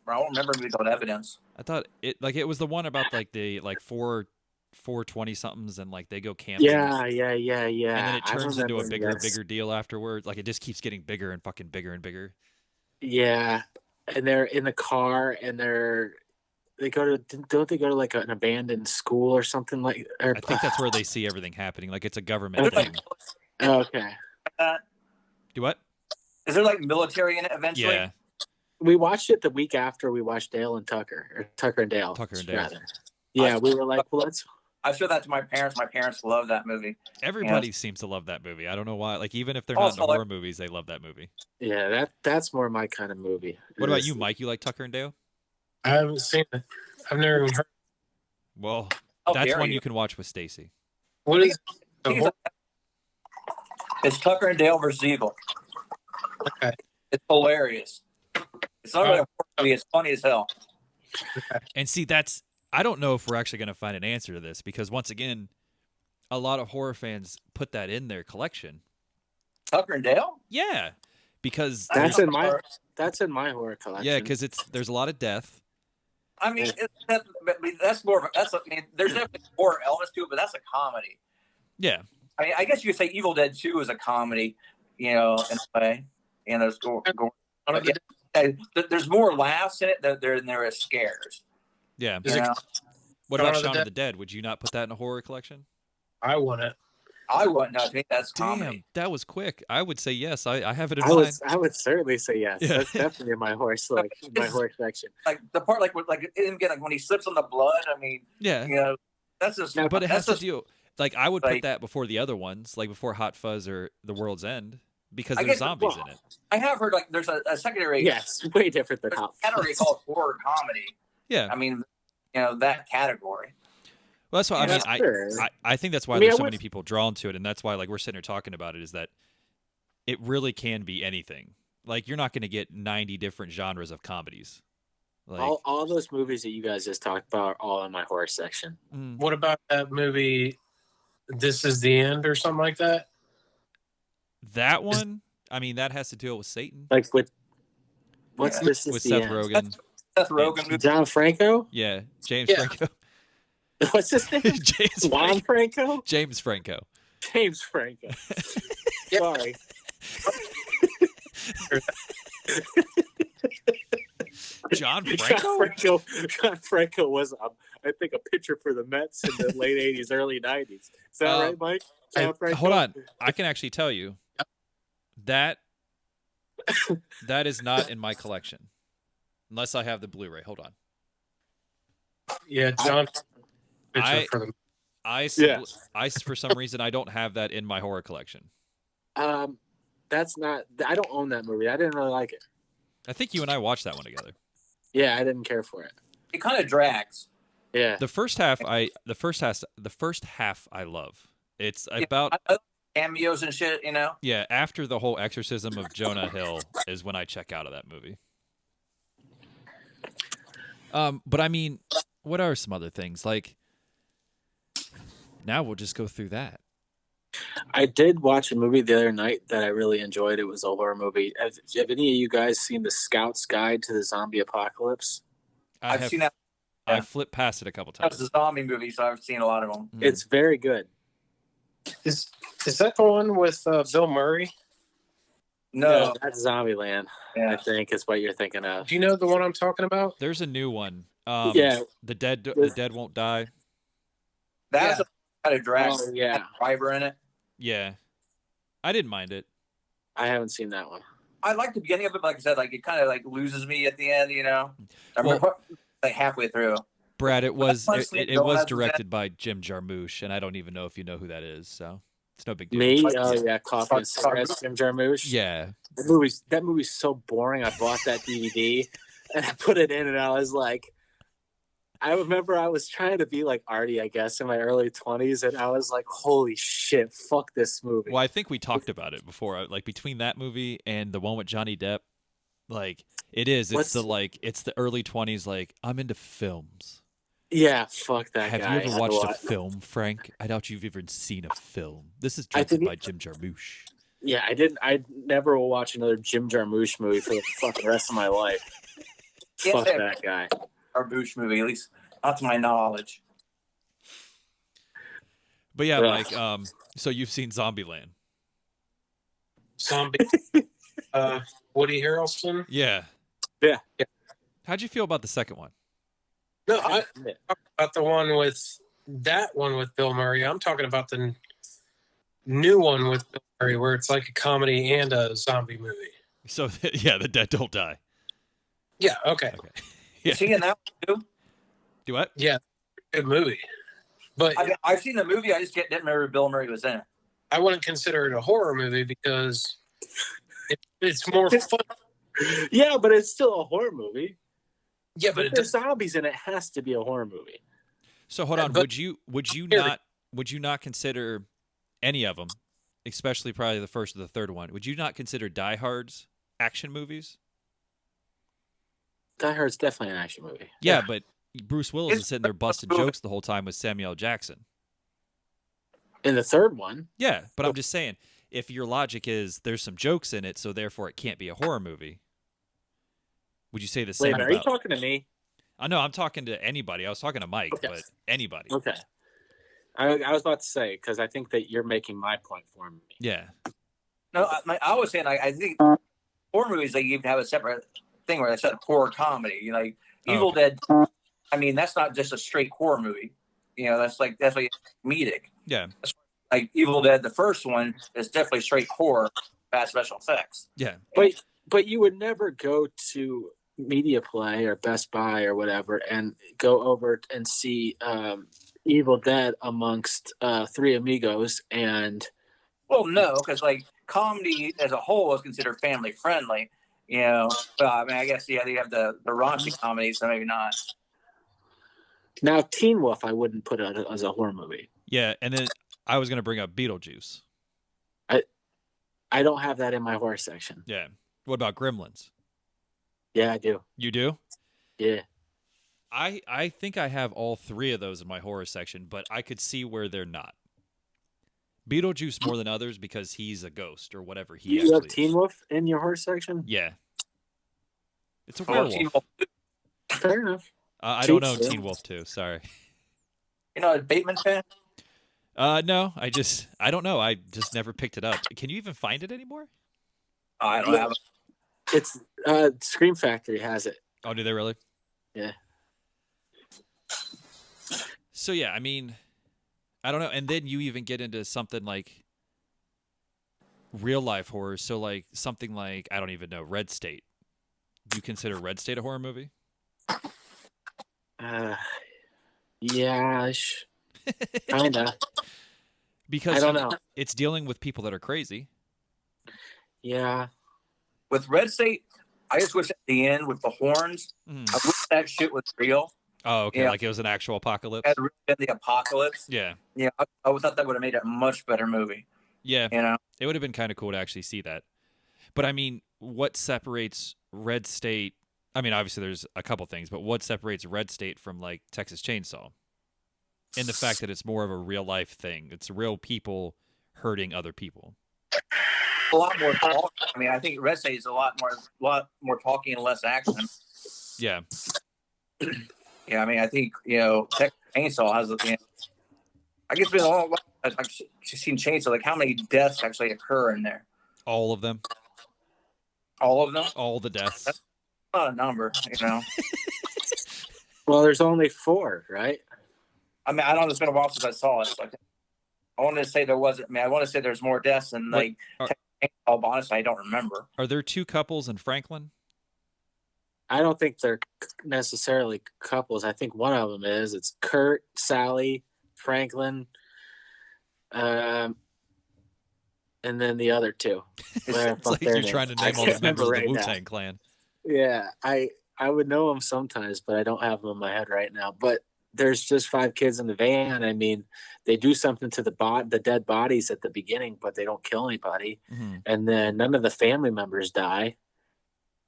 remember a movie called Evidence. I thought it was the one about like the like 420 somethings and like they go camping. Yeah. And then it I turns into a remember, bigger and yes. bigger deal afterwards. Like it just keeps getting bigger and fucking bigger and bigger. Yeah, and they're in the car, and don't they go to like an abandoned school or something like? Or, I think that's where they see everything happening. Like it's a government Is there, thing. okay. Do what? is there like military in it eventually? Yeah. We watched it the week after we watched Dale and Tucker, or Tucker and Dale. Tucker and Dale. rather. Yeah, we were like, well, let's. I showed that to my parents. My parents love that movie. Everybody seems to love that movie. I don't know why. Like even if they're not Also, into like- horror movies, they love that movie. Yeah, that's more my kind of movie. What about you, Mike? You like Tucker and Dale? I haven't seen it. I've never even heard. Well, How that's dare one you. you can watch with Stacy. What is It's Tucker and Dale versus Evil. Okay. It's hilarious. It's not really a horror movie. It's funny as hell. And see, I don't know if we're actually going to find an answer to this because once again, a lot of horror fans put that in their collection. Tucker and Dale? Yeah, because That's in my horror collection. yeah, because there's a lot of death. I mean, that's more of I mean, there's definitely horror elements to it, but that's a comedy. Yeah, I mean, I guess you could say Evil Dead 2 is a comedy, in a way. There's there's more laughs in it than there is scares. yeah. Is it What about Shaun of the Shaun of the Dead? Would you not put that in a horror collection? I wouldn't. I wouldn't. I think that's comedy. Damn, that was quick. I would say yes. I have it in I mind. would certainly say yes. Yeah. That's definitely in my horror section. Like the part, like when he slips on the blood. I mean, Yeah, that's just. but it has that's to do. Like I would put like- that before the other ones, like before Hot Fuzz or The World's End, because I there's guess- zombies well, in it. I have heard like there's a secondary. Yes, way different than Hot Category Fuzz. called horror comedy. Yeah, I mean, that category. well, that's why Yeah, I mean. sure. I think that's why I mean, there's I so would- many people drawn to it, and that's why like we're sitting here talking about it. Is that it really can be anything. Like you're not going to get 90 different genres of comedies. Like all those movies that you guys just talked about are all in my horror section. What about that movie, This Is the End or something like that? that one. I mean, that has to deal with Satan, Like with what's Yeah. this is with the Seth end. Rogen. Seth Rogen movie. John Franco? Yeah, James Yeah. Franco. What's his name? James Juan Franco. Franco? James Franco. James Franco. Sorry. John Franco. John Franco was, I think, a pitcher for the Mets in the late '80s, early '90s. Is that right, Mike? John Franco? Hold on, I can actually tell you that is not in my collection, unless I have the Blu-ray. Hold on. Yeah, John. I- for the Yeah. I for some reason I don't have that in my horror collection. That's not. I don't own that movie. I didn't really like it. I think you and I watched that one together. Yeah, I didn't care for it. It kind of drags. Yeah. The first half I love. It's about I love cameos and shit. yeah, after the whole exorcism of Jonah Hill is when I check out of that movie. But I mean, what are some other things? Like now we'll just go through that. I did watch a movie the other night that I really enjoyed. It was a horror movie. Have any of you guys seen The Scout's Guide to the Zombie Apocalypse? I've seen that. I yeah. flipped past it a couple That was times. a zombie movie, so I've seen a lot of them. Mm. It's very good. Is that the one with Bill Murray? No, Yeah, that's Zombieland, I yeah. think is what you're thinking of. Do you know the one I'm talking about? There's a new one. Yeah. the dead won't die. That's a kind of drags. Oh, yeah. Driver in it. Yeah, I didn't mind it. I haven't seen that one. I like the beginning of it, but like I said, like it kind of like loses me at the end. I remember like halfway through. Brad, it was Honestly, it don't was have to directed by Jim Jarmusch, and I don't even know if you know who that is, so it's no big deal. Me? Like- Oh yeah, Coffee and Cigarettes, Jim Jarmusch. Yeah, That movie's so boring. I bought that DVD and I put it in, and I was like, I remember I was trying to be like Artie, I guess, in my early 20s, and I was like, holy shit, fuck this movie. well, I think we talked about it before. Like between that movie and the one with Johnny Depp, like it's the early 20s. Like I'm into films. Yeah, fuck that Have guy. you ever I watched a watched- film, Frank? I doubt you've even seen a film. This is I directed didn't- by Jim Jarmusch. Yeah, I didn't. I never will watch another Jim Jarmusch movie for the fucking rest of my life. Yes, Fuck I- that guy. Our Bush movie, at least not to my knowledge. But yeah, Ugh. Mike. So you've seen Zombieland? Zombie. Woody Harrelson. Yeah. Yeah. How'd you feel about the second one? No, I talk about the one with Bill Murray. I'm talking about the new one with Bill Murray, where it's like a comedy and a zombie movie. So yeah, the dead don't die. Yeah. Okay. Okay. Yeah. Is he in that one too? Do what? Yeah. Good movie, but I've seen the movie. I just didn't remember Bill Murray was in it. I wouldn't consider it a horror movie because it's more fun. Yeah, but it's still a horror movie. Yeah, but If it there's does. zombies in it, has to be a horror movie. So hold on, But- would you Here- not consider any of them, especially probably the first or the third one? Would you not consider Die Hard's action movies? Die Hard's definitely an action movie. Yeah, but Bruce Willis is It's- sitting there busting jokes the whole time with Samuel L. Jackson. In the third one, Yeah, but I'm just saying, if your logic is there's some jokes in it, so therefore it can't be a horror movie, would you say the wait, same are you about? talking to me? I know I'm talking to anybody. I was talking to Mike, Okay. but anybody. Okay. I was about to say, because I think that you're making my point for me. Yeah, No, I was saying I think horror movies they even have a separate thing where they said horror comedy. You know, like Evil Dead. I mean, that's not just a straight horror movie. You know, that's like comedic. yeah, Like Evil Dead, the first one is definitely straight horror, bad special effects. yeah. But you would never go to Media Play or Best Buy or whatever and go over and see Evil Dead amongst Three Amigos and Well, no, because like comedy as a whole is considered family friendly. You know, but I mean, I guess they have the raunchy comedies, so maybe not. now Teen Wolf. I wouldn't put it as a horror movie. Yeah, and then I was gonna bring up Beetlejuice. I don't have that in my horror section. Yeah. What about Gremlins? Yeah, I do. You do? Yeah. I think I have all three of those in my horror section, but I could see where they're not. Beetlejuice more than others because he's a ghost or whatever he You have actually Teen is. Wolf in your horror section? Yeah. It's a Well, werewolf. Teen Wolf, Fair enough. I don't know Cheats, yeah. Teen Wolf 2. Sorry. you know, a Bateman fan. No, I don't know. I just never picked it up. Can you even find it anymore? I don't have. It's Scream Factory has it. Oh, do they really? Yeah. So yeah, I mean, I don't know. And then you even get into something like real life horror. So like something like I don't even know Red State. Do you consider Red State a horror movie? Yeah, kinda. Because I don't know. it's dealing with people that are crazy. Yeah. With Red State, I just wish at the end with the horns, Mhm. I wish that shit was real. Oh, okay. Yeah. Like it was an actual apocalypse. Had really been the apocalypse. Yeah. Yeah, I thought that would have made it a much better movie. Yeah. You know, It would have been kind of cool to actually see that. But I mean, what separates Red State? I mean, obviously there's a couple things, but what separates Red State from like Texas Chainsaw? In the fact that it's more of a real life thing. It's real people hurting other people. a lot more talk. I mean, I think Red State is a lot more talking and less action. Yeah. Yeah, I mean, I think Texas Chainsaw has. I guess been a lot. I've seen Chainsaw. Like, how many deaths actually occur in there? All of them. All of them. All the deaths. That's not a number, Well, there's only 4, right? I mean, I don't know. It's been a while since I saw it. But I wanted to say there wasn't. I mean, I want to say there's more deaths than What- Texas Chainsaw. But honestly, I don't remember. Are there 2 couples in Franklin? I don't think they're necessarily couples. I think one of them is. It's Kurt, Sally, Franklin, and then the other 2. It's like you're trying to name all the members of the Wu-Tang Clan. Yeah, I would know them sometimes, but I don't have them in my head right now. But there's just 5 kids in the van. I mean, they do something to the dead bodies at the beginning, but they don't kill anybody. Mhm. And then none of the family members die.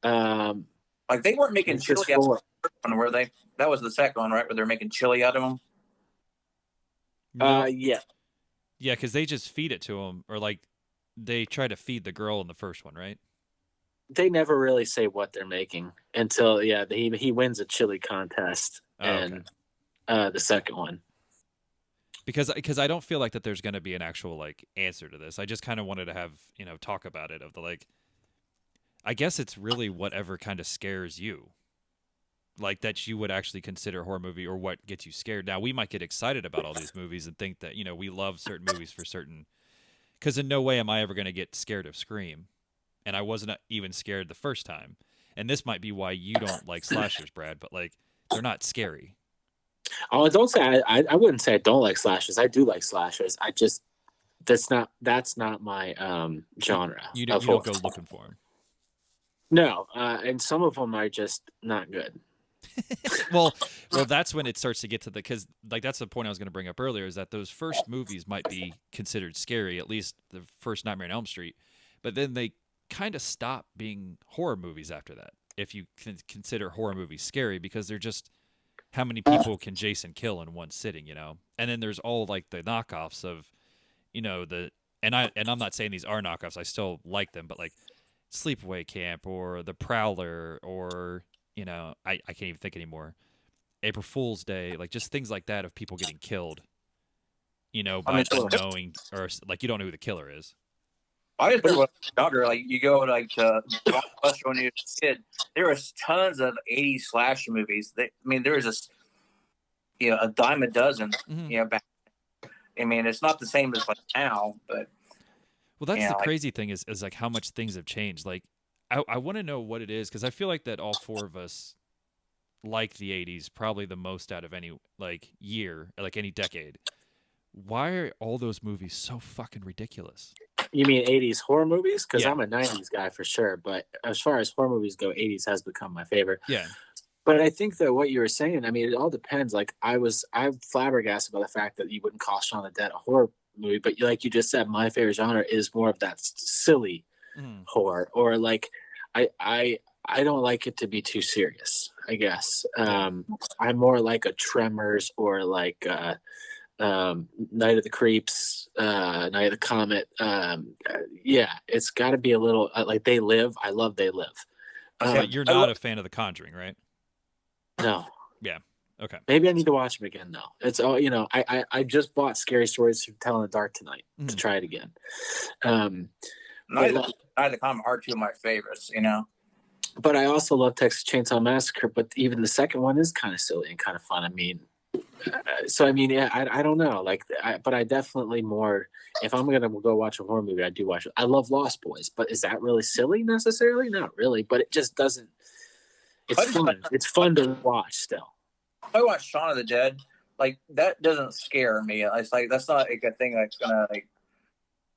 Like, they weren't making It's just chili out of 4. them, were they? That was the second one, right? Where they're making chili out of them. No. Yeah. Yeah, because they just feed it to him, or like they try to feed the girl in the first one, right? They never really say what they're making until he wins a chili contest Oh, okay. and the second one. Because I don't feel like that there's going to be an actual like answer to this. I just kind of wanted to have talk about it of the like. I guess it's really whatever kind of scares you, like that you would actually consider a horror movie, or what gets you scared. Now we might get excited about all these movies and think that we love certain movies for certain. Because in no way am I ever going to get scared of Scream, and I wasn't even scared the first time. And this might be why you don't like slashers, Brad. But like they're not scary. Oh, don't say I wouldn't say I don't like slashers. I do like slashers. I just that's not my genre. You of don't go horror. looking for them. No, and some of them are just not good. well, that's when it starts to get to because like that's the point I was going to bring up earlier is that those first movies might be considered scary, at least the first Nightmare on Elm Street, but then they kind of stop being horror movies after that. If you can consider horror movies scary, because they're just how many people can Jason kill in one sitting, you know? And then there's all like the knockoffs of, you know, and I'm not saying these are knockoffs. I still like them, but like Sleepaway Camp or The Prowler or you know, I can't even think anymore. April Fool's Day, like just things like that of people getting killed, you know, by unknowing or like you don't know who the killer is. I just remember when I was younger, like you go like to Blockbuster when you were a kid, there was tons of 80s slasher movies. I mean, there was just a dime a dozen. Back. I mean, it's not the same as like now, but well, that's the crazy thing is like how much things have changed. Like, I want to know what it is because I feel like that all four of us like the 80s probably the most out of any like year, like any decade. Why are all those movies so fucking ridiculous? You mean 80s horror movies? Because Yeah. I'm a 90s guy for sure. But as far as horror movies go, 80s has become my favorite. Yeah. But I think that what you were saying, I mean, it all depends. Like I'm flabbergasted by the fact that you wouldn't call Shaun of the Dead a horror movie. But like you just said, my favorite genre is more of that silly horror, or like I don't like it to be too serious, I guess. I'm more like a Tremors or like Night of the Creeps, Night of the Comet. Yeah, it's got to be a little like They Live. I love They Live. But you're not a fan of The Conjuring, right? No. Yeah. Okay. Maybe I need to watch them again though. It's all I just bought Scary Stories to Tell in the Dark tonight to try it again. Night of the Comet are two of my favorites, you know. But I also love Texas Chainsaw Massacre. But even the second one is kind of silly and kind of fun. I mean, I don't know. Like, but I definitely more. If I'm gonna go watch a horror movie, I do watch it. I love Lost Boys, but is that really silly necessarily? Not really. But it just doesn't. It's fun. It's fun to watch still. I watch Shaun of the Dead. Like that doesn't scare me. It's like that's not like a thing that's gonna like.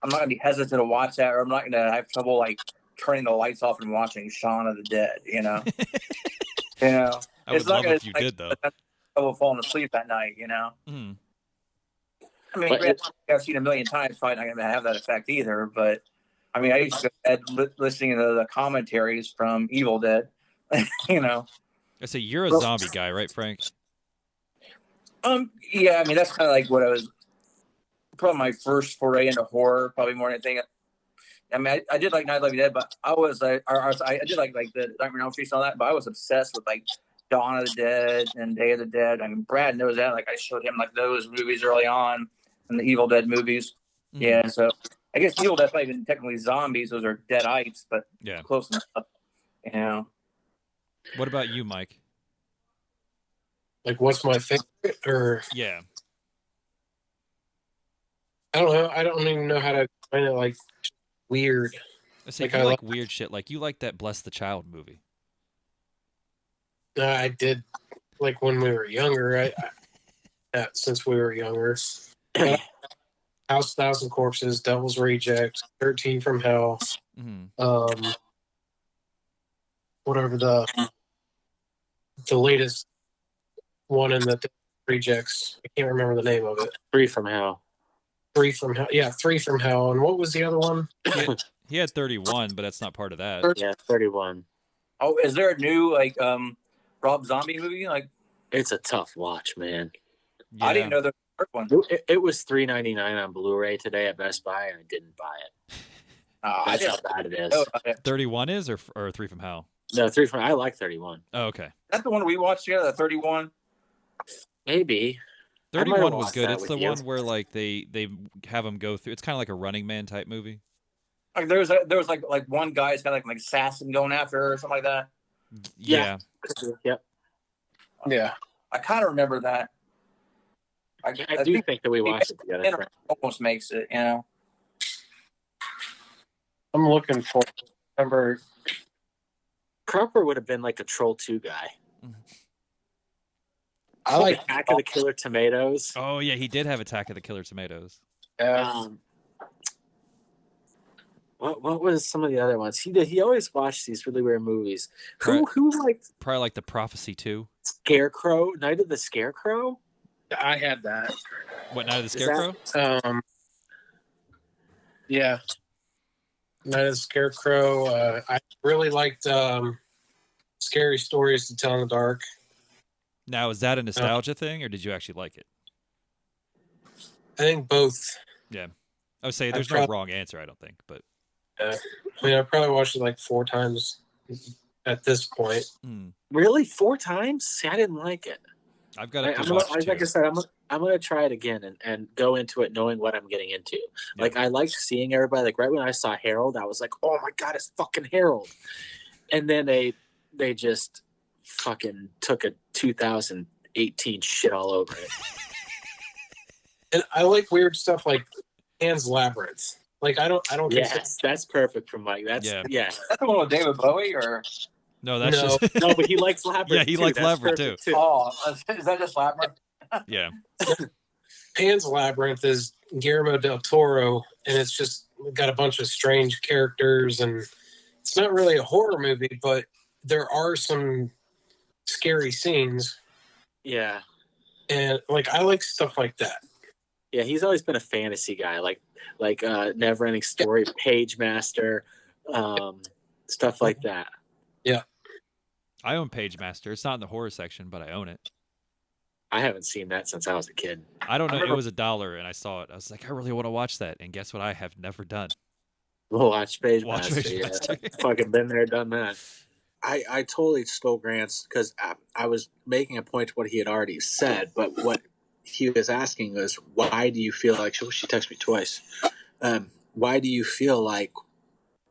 I'm not gonna be hesitant to watch that, or I'm not gonna have trouble like turning the lights off and watching Shaun of the Dead. You know. I would love if you did though. Trouble falling asleep at night. You know. Mm. I mean, I've seen a million times. Probably not gonna have that effect either. But I mean, I used to go listening to the commentaries from Evil Dead. You know. I say you're a zombie guy, right, Frank? Yeah. I mean, that's kind of like what I was. Probably my first foray into horror, probably more than anything. I mean, I did like Night of the Living Dead, but I did like the Nightmare on Elm Street and all that. But I was obsessed with like Dawn of the Dead and Day of the Dead. I mean, Brad knows that. Like I showed him like those movies early on, and the Evil Dead movies. Mm-hmm. Yeah, so I guess Evil Dead's not even technically zombies; those are deadites, but close enough. You know. What about you, Mike? Like, what's my favorite? Or yeah. I don't know. I don't even know how to explain it. Like weird. I say like, you like weird shit. Like you like that Bless the Child movie. I did. Like when we were younger. Since we were younger. House 1,000 Corpses, Devil's Rejects, 13 from Hell. Mm-hmm. Whatever the latest one in the Rejects. I can't remember the name of it. 3 from Hell. 3 from Hell. Yeah, 3 from Hell. And what was the other one? He had 31, but that's not part of that. Yeah, 31. Oh, is there a new like Rob Zombie movie? Like, it's a tough watch, man. Yeah. I didn't know there was one. It was $3.99 on Blu-ray today at Best Buy, and I didn't buy it. That's how bad it is. 31 is or 3 from Hell? No, 3 from. I like 31. Oh, okay. That's the one we watched together. The 31. Maybe. 31 was good. It's the one where like they have them go through. It's kind of like a Running Man type movie. Like there was like one guy's got like an assassin going after her or something like that. Yeah. Yep. Yeah. I kind of remember that. I do think that we watched it together. Almost makes it, you know. I'm looking for. Remember, Cropper would have been like a Troll 2 guy. I like Attack of the Killer Tomatoes. Oh yeah, he did have Attack of the Killer Tomatoes. What was some of the other ones? He always watched these really weird movies. Right. Who liked Probably like The Prophecy 2. Scarecrow? Night of the Scarecrow? I had that. What, Night of the Is that- Scarecrow? Yeah. Night of the Scarecrow. I really liked Scary Stories to Tell in the Dark. Now, is that a nostalgia thing, or did you actually like it? I think both. Yeah. I would say there's no wrong answer, I don't think. But I mean, I probably watched it like 4 times at this point. Really? 4 times? See, I didn't like it. I've got to watch like I said, I'm gonna try it again and go into it knowing what I'm getting into. Yeah. Like I liked seeing everybody. Like right when I saw Harold, I was like, oh my god, it's fucking Harold. And then they just fucking took a 2018 shit all over it. And I like weird stuff like Pan's Labyrinth. Like I don't think Yes, that's perfect for Mike. That's yeah. That's the one with David Bowie, or No, that's No. just No, but he likes Labyrinth. Yeah, he too. likes That's Labyrinth, perfect, oh, is that just Labyrinth? yeah. Pan's Labyrinth is Guillermo del Toro, and it's just got a bunch of strange characters, and it's not really a horror movie, but there are some scary scenes, Yeah. and like I like stuff like that. Yeah, he's always been a fantasy guy, like Never Ending Story, Page Master, stuff like that. I own Page Master. It's not in the horror section, but I own it. I haven't seen that since I was a kid. I don't know. It was $1, and I saw it. I was like, I really want to watch that. And guess what? I have never done. We'll watch Page Watch Master. Page Yeah. Master. Fucking been there, done that. I totally stole Grant's because I was making a point to what he had already said, but what he was asking was, why do you feel like, she texted me twice, why do you feel like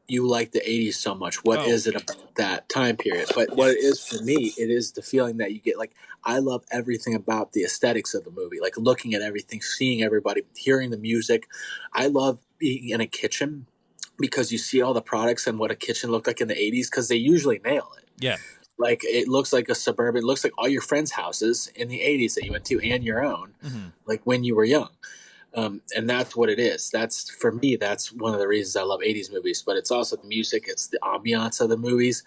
you like the 80s so much? What is it about that time period? But what it is for me, it is the feeling that you get. Like, I love everything about the aesthetics of the movie, like looking at everything, seeing everybody, hearing the music. I love being in a kitchen because you see all the products and what a kitchen looked like in the 80s, because they usually nail it. Yeah. Like, it looks like a suburban, it looks like all your friends' houses in the 80s that you went to and your own, like when you were young. And that's what it is. That's, for me, that's one of the reasons I love 80s movies. But it's also the music, it's the ambiance of the movies.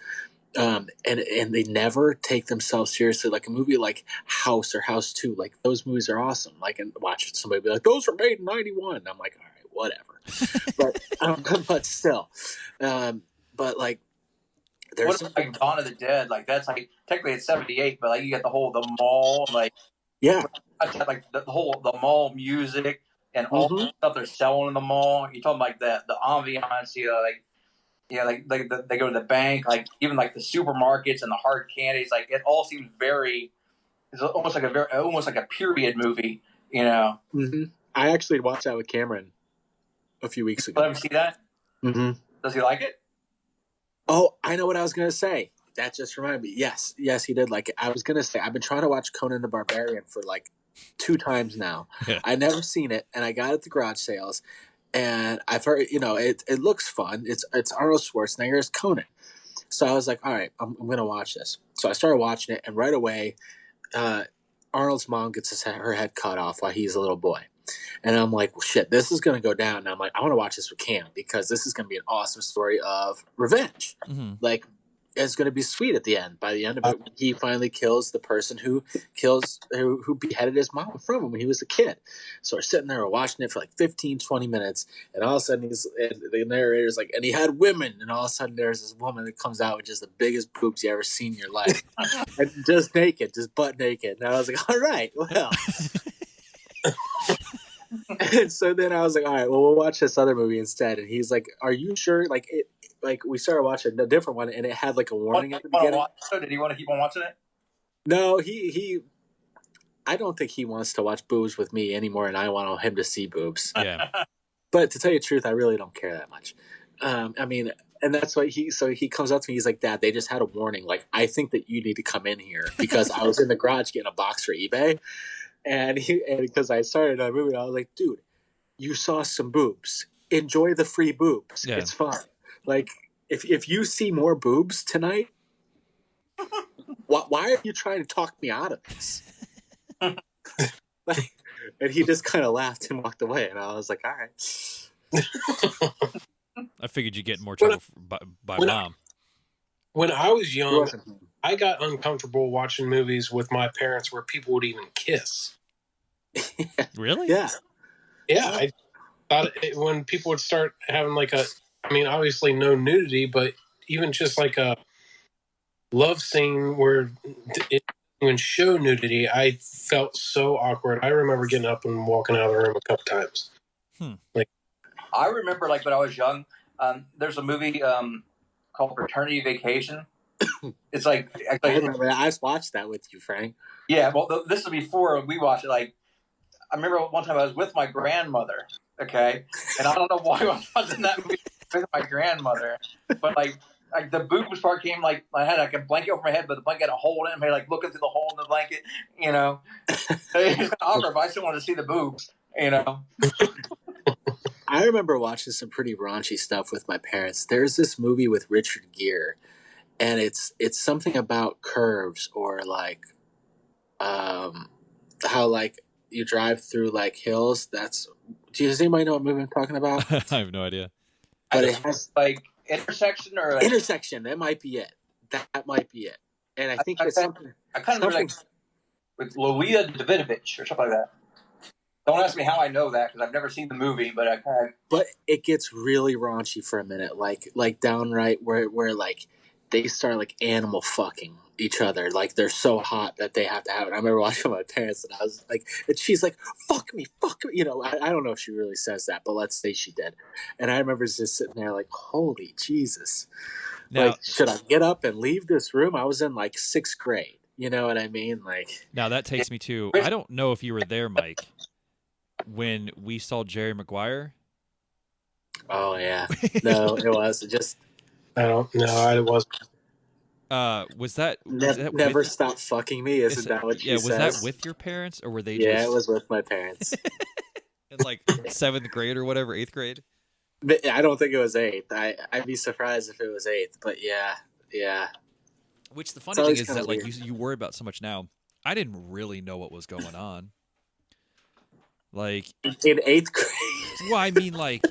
And they never take themselves seriously. Like a movie like House or House 2, like those movies are awesome. Like, and watch somebody be like, those were made in 91. I'm like, all right, whatever. But still. But like, there's What like Dawn of the Dead? Like that's like technically it's 78, but like you get the mall, like like the mall music and all the stuff they're selling in the mall. You're talking like the ambiance, they go to the bank, like even like the supermarkets and the hard candies. Like it all seems it's almost like a period movie, Mm-hmm. I actually watched that with Cameron a few weeks ago. Let him see that. Mm-hmm. Does he like it? Oh, I know what I was going to say. That just reminded me. Yes, he did like it. I was going to say, I've been trying to watch Conan the Barbarian for like 2 times now. Yeah. I never seen it, and I got it at the garage sales, and I've heard, it looks fun. It's Arnold Schwarzenegger as Conan. So I was like, all right, I'm going to watch this. So I started watching it, and right away, Arnold's mom gets her head cut off while he's a little boy. And I'm like, well, shit, this is going to go down. And I'm like, I want to watch this with Cam because this is going to be an awesome story of revenge. Like, it's going to be sweet at the end. By the end of it, he finally kills the person who beheaded his mom from him when he was a kid. So we're sitting there, we're watching it for like 15, 20 minutes. And all of a sudden, the narrator's like, and he had women. And all of a sudden, there's this woman that comes out with just the biggest boobs you ever seen in your life. And just naked, just butt naked. And I was like, all right, well. And so then I was like, all right, well, we'll watch this other movie instead. And he's like, are you sure? Like, we started watching a different one, and it had like a warning at the beginning. Did he want to keep on watching it? No, I don't think he wants to watch boobs with me anymore, and I want him to see boobs. Yeah. But to tell you the truth, I really don't care that much. I mean, and that's why he comes up to me. He's like, Dad, they just had a warning. Like, I think that you need to come in here because I was in the garage getting a box for eBay. And because I started a movie, I was like, dude, you saw some boobs. Enjoy the free boobs. Yeah. It's fine. Like, if you see more boobs tonight, why are you trying to talk me out of this? And he just kind of laughed and walked away. And I was like, all right. I figured you'd get in more trouble by mom. When I was young, wasn't. I got uncomfortable watching movies with my parents where people would even kiss. Really? Yeah. Yeah, I thought when people would start having like obviously no nudity, but even just like a love scene where it would show nudity, I felt so awkward. I remember getting up and walking out of the room a couple times. I remember, like, when I was young, there's a movie called Fraternity Vacation. It's like, I remember that. I watched that with you, Frank. yeah, well, this is before we watched it. Like, I remember one time I was with my grandmother, okay? And I don't know why I was in that movie with my grandmother, but, like the boobs part came, like, I had, like, a blanket over my head, but the blanket had a hole in it, and like, looking through the hole in the blanket, you know? It was kind of awkward, but I still wanted to see the boobs, you know? I remember watching some pretty raunchy stuff with my parents. There's this movie with Richard Gere, and it's something about curves, or like how like you drive through like hills. Does anybody know what movie I'm talking about? I have no idea. But it has like intersection or like, intersection. That might be it. That might be it. And I think it's something. I kind of remember, like, with Lolita Davidovich or something like that. Don't ask me how I know that, because I've never seen the movie, but I kind of. But it gets really raunchy for a minute, like downright where like they start like animal fucking each other, like they're so hot that they have to have it. I remember watching with my parents, and I was like, and she's like, fuck me, you know. I don't know if she really says that, but let's say she did. And I remember just sitting there like, holy Jesus. Now, like, should I get up and leave this room? I was in like 6th grade. You know what I mean? Like, now that takes me to, I don't know if you were there, Mike, when we saw Jerry Maguire. oh yeah. No, it was just. I don't know. I wasn't. Was that never with, stop fucking me? Isn't that what she says? was that with your parents, or were they Yeah, just... it was with my parents. in like 7th grade or whatever, 8th grade? But I don't think it was 8th. I'd be surprised if it was 8th, but yeah. Which the funny thing is that like you worry about so much now. I didn't really know what was going on. Like in 8th grade. Well, I mean, like,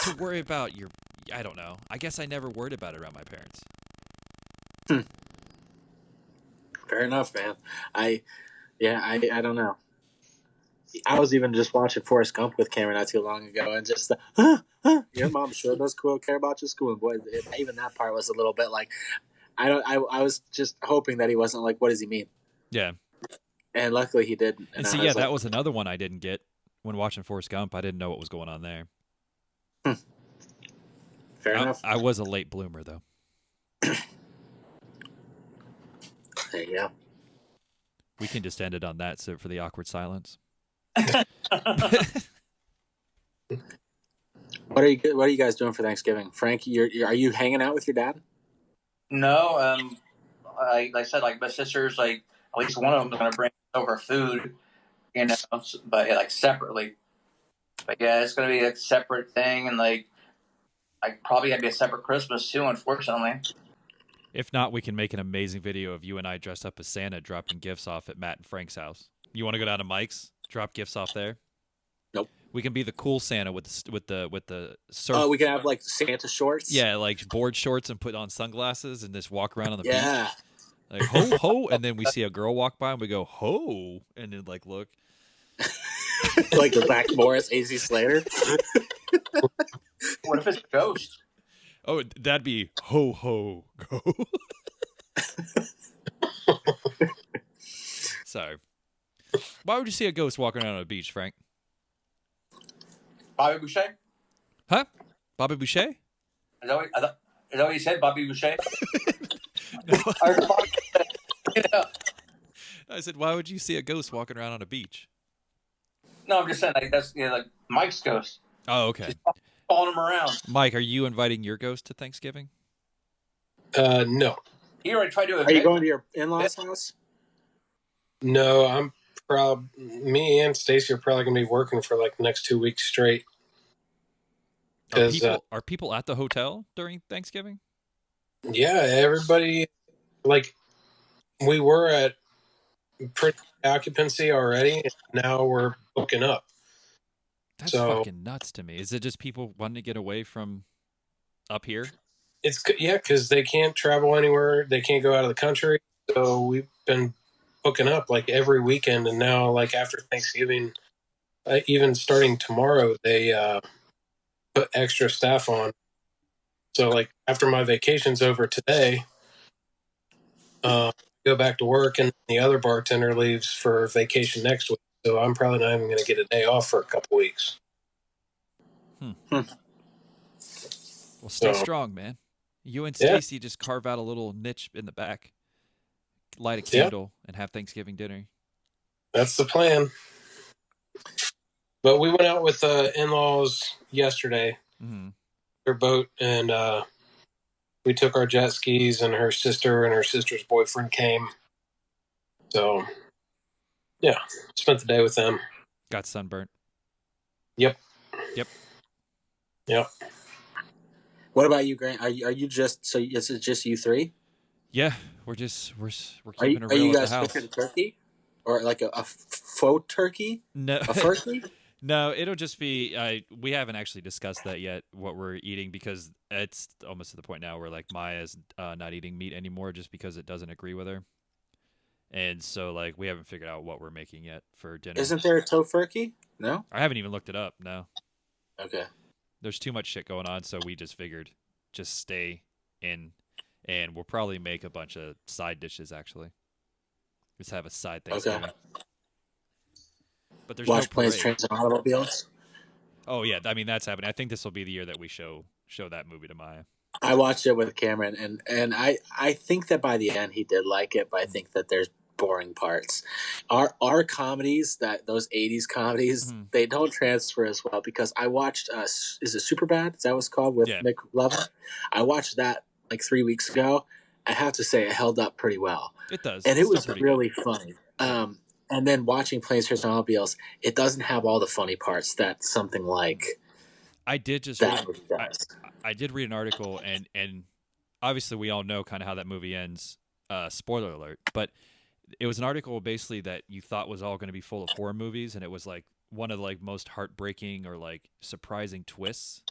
to worry about your... I don't know. I guess I never worried about it around my parents. Fair enough, man. I don't know. I was even just watching Forrest Gump with Cameron not too long ago, and just your mom sure does care about your school. And boy, even that part was a little bit like, I was just hoping that he wasn't like, what does he mean? Yeah. And luckily he did. And see, yeah, that was another one I didn't get when watching Forrest Gump. I didn't know what was going on there. Fair enough. I was a late bloomer, though. There you go. We can just end it on that, so for the awkward silence. What are you guys doing for Thanksgiving, Frank? Are you hanging out with your dad? No, like I said, like my sisters, like at least one of them is gonna bring over food, you know, but like separately. But yeah, it's gonna be a separate thing, and like probably gonna be a separate Christmas too, unfortunately. If not, we can make an amazing video of you and I dressed up as Santa dropping gifts off at Matt and Frank's house. You want to go down to Mike's, drop gifts off there? Nope. We can be the cool Santa with the surf. Oh, we can have like Santa shorts. Yeah, like board shorts and put on sunglasses and just walk around on the beach. Yeah. Like ho ho, and then we see a girl walk by and we go ho, and then like look. Like the Black Morris, AZ Slater. What if it's a ghost? Oh, that'd be ho ho go. Sorry. Why would you see a ghost walking around on a beach, Frank? Bobby Boucher? Huh? Bobby Boucher? Is that what you said, Bobby Boucher? No. I heard Bobby Boucher. You know? I said, why would you see a ghost walking around on a beach? No, I'm just saying, like, that's, like Mike's ghost. Oh, okay. Just following him around. Mike, are you inviting your ghost to Thanksgiving? No. He already tried to. Are you going to your in-laws' house? No, I'm me and Stacy are probably gonna be working for like the next 2 weeks straight. Are people at the hotel during Thanksgiving? Yeah, everybody, like, we were at pretty occupancy already, and now we're booking up. That's So, fucking nuts to me. Is it just people wanting to get away from up here? Because they can't travel anywhere. They can't go out of the country. So we've been hooking up like every weekend. And now, like after Thanksgiving, even starting tomorrow, they put extra staff on. So like after my vacation's over today, go back to work, and the other bartender leaves for vacation next week. So I'm probably not even going to get a day off for a couple weeks. Well, stay strong, man. You and Stacy just carve out a little niche in the back, light a candle, and have Thanksgiving dinner. That's the plan. But we went out with in-laws yesterday, their boat, and we took our jet skis, and her sister and her sister's boyfriend came. So, yeah, spent the day with them. Got sunburnt. Yep. What about you, Grant? Are you just so? Is it just you three? Yeah, we're keeping it real Are you at the guys house. cooking turkey, or like a faux turkey? No, A turkey? No, it'll just be. We haven't actually discussed that yet. What we're eating, because it's almost to the point now where like Maya's not eating meat anymore just because it doesn't agree with her, and so like we haven't figured out what we're making yet for dinner. Isn't there a tofurkey? No, I haven't even looked it up. No. Okay. There's too much shit going on, so we just figured just stay in, and we'll probably make a bunch of side dishes, actually. Just have a side Thanksgiving. Okay. But there's Watch no Planes, parade. Trains, and Automobiles. Oh, yeah. I mean, that's happening. I think this will be the year that we show that movie to Maya. I watched it with Cameron, and I think that by the end he did like it, but I think that there's boring parts. Our comedies, those 80s comedies, they don't transfer as well, because I watched is it Superbad? Is that what it's called, with Mick Lovin? I watched that like 3 weeks ago. I have to say it held up pretty well. It does. And it's it was really good. funny. And then watching Planes, Trains, and Automobiles, it doesn't have all the funny parts that something like I did just that movie does. I did read an article, and obviously we all know kind of how that movie ends. Spoiler alert, but it was an article basically that you thought was all going to be full of horror movies, and it was like one of the like most heartbreaking or like surprising twists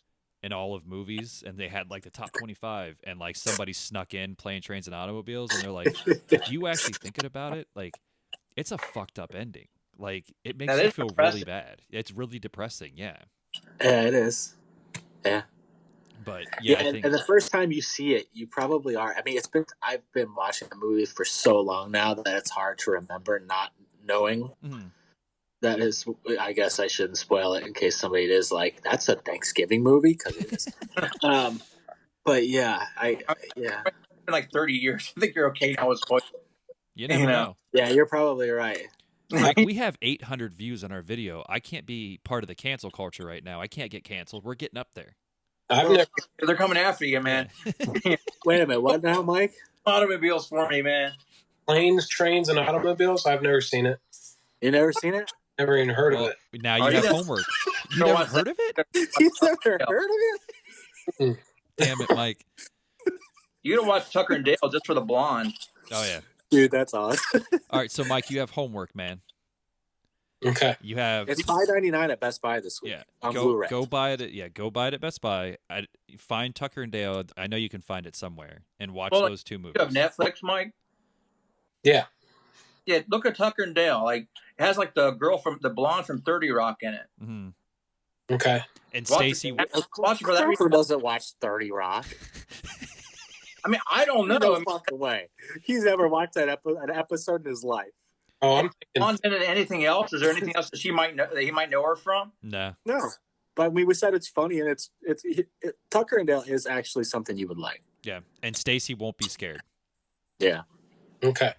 in all of movies, and they had like the top 25, and like somebody snuck in Playing Trains and Automobiles, and they're like, if you actually thinking about it, like it's a fucked up ending. Like it makes you feel really bad. It's really depressing. Yeah. Yeah, it is. Yeah. But yeah, I think... and the first time you see it, you probably are. I mean, I've been watching the movie for so long now that it's hard to remember not knowing. That is, I guess I shouldn't spoil it in case somebody is like, that's a Thanksgiving movie, because it is. But yeah, yeah. It's been like 30 years. I think you're okay now with spoilers. You never know. Yeah, you're probably right. Like, we have 800 views on our video. I can't be part of the cancel culture right now. I can't get canceled. We're getting up there. They're coming after you, man. Wait a minute. What now, Mike? Automobiles for me, man. Planes, Trains, and Automobiles? I've never seen it. You never seen it? Never even heard of it. Now you have homework. You never heard of it? You never heard of it? Damn it, Mike. You gotta watch Tucker and Dale just for the blonde. Oh, yeah. Dude, that's awesome. All right, so Mike, you have homework, man. Okay. You have... It's $5.99 at Best Buy this week. Yeah. On Blu-ray. Go buy it. Go buy it at Best Buy. Find Tucker and Dale. I know you can find it somewhere, and watch those two movies. You have Netflix, Mike? Yeah. Yeah, look at Tucker and Dale. Like, it has like the blonde from 30 Rock in it. Mm-hmm. Okay. And Stacy, watch it for that reason. Doesn't watch 30 Rock. I mean, I don't know. No fucking way. He's never watched an episode in his life. Oh, I'm thinking. On anything else? Is there anything else that he might know her from? No. But we said it's funny, and it's Tucker and Dale is actually something you would like. Yeah, and Stacy won't be scared. Yeah. Okay.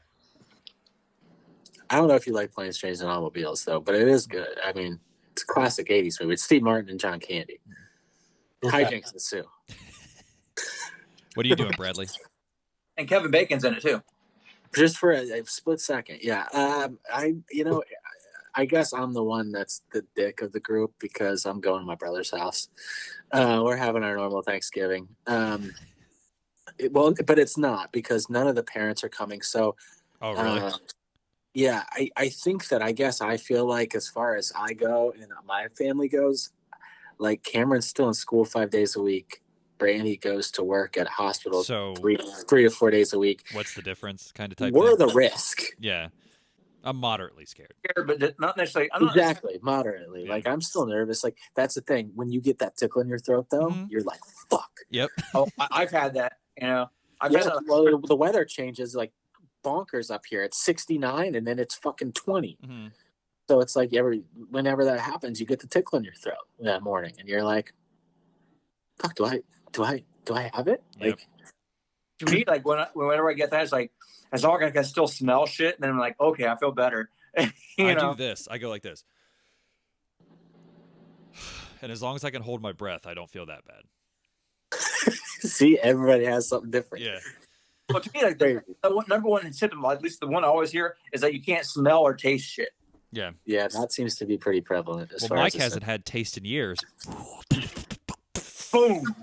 I don't know if you like Planes, Trains, and Automobiles, though, but it is good. I mean, it's a classic 80s movie. It's Steve Martin and John Candy. Okay. Hijinks ensue. What are you doing, Bradley? And Kevin Bacon's in it, too. Just for a split second, yeah. I guess I'm the one that's the dick of the group because I'm going to my brother's house. We're having our normal Thanksgiving. But it's not because none of the parents are coming. So, oh, really? Yeah, I think that I feel like as far as I go and my family goes, like Cameron's still in school 5 days a week. Brandy goes to work at a hospital So 3 to 4 days a week. what's the difference? Kind of type We're thing? the risk. Yeah. I'm moderately scared. But not necessarily. I'm not Exactly, moderately. Yeah. Like, I'm still nervous. Like, that's the thing. When you get that tickle in your throat, though, Mhm. you're like, fuck. Yep. Oh, I've had that. You know, I've Yeah, had that. well, the weather changes like bonkers up here. It's 69 and then it's fucking 20. Mhm. So it's like whenever that happens, you get the tickle in your throat that morning, and you're like, "Fuck, do I have it?" Yep. Like, To me, like whenever I get that, it's like as long as I can still smell shit, then I'm like, okay, I feel better. you I know, do this. I go like this. And as long as I can hold my breath, I don't feel that bad. see, everybody has something different. Yeah. well, to me, like the number one symptom, at least the one I always hear, is that you can't smell or taste shit. Yeah. Yeah, that seems to be pretty prevalent. As Well, far Mike as hasn't had taste in years. Boom.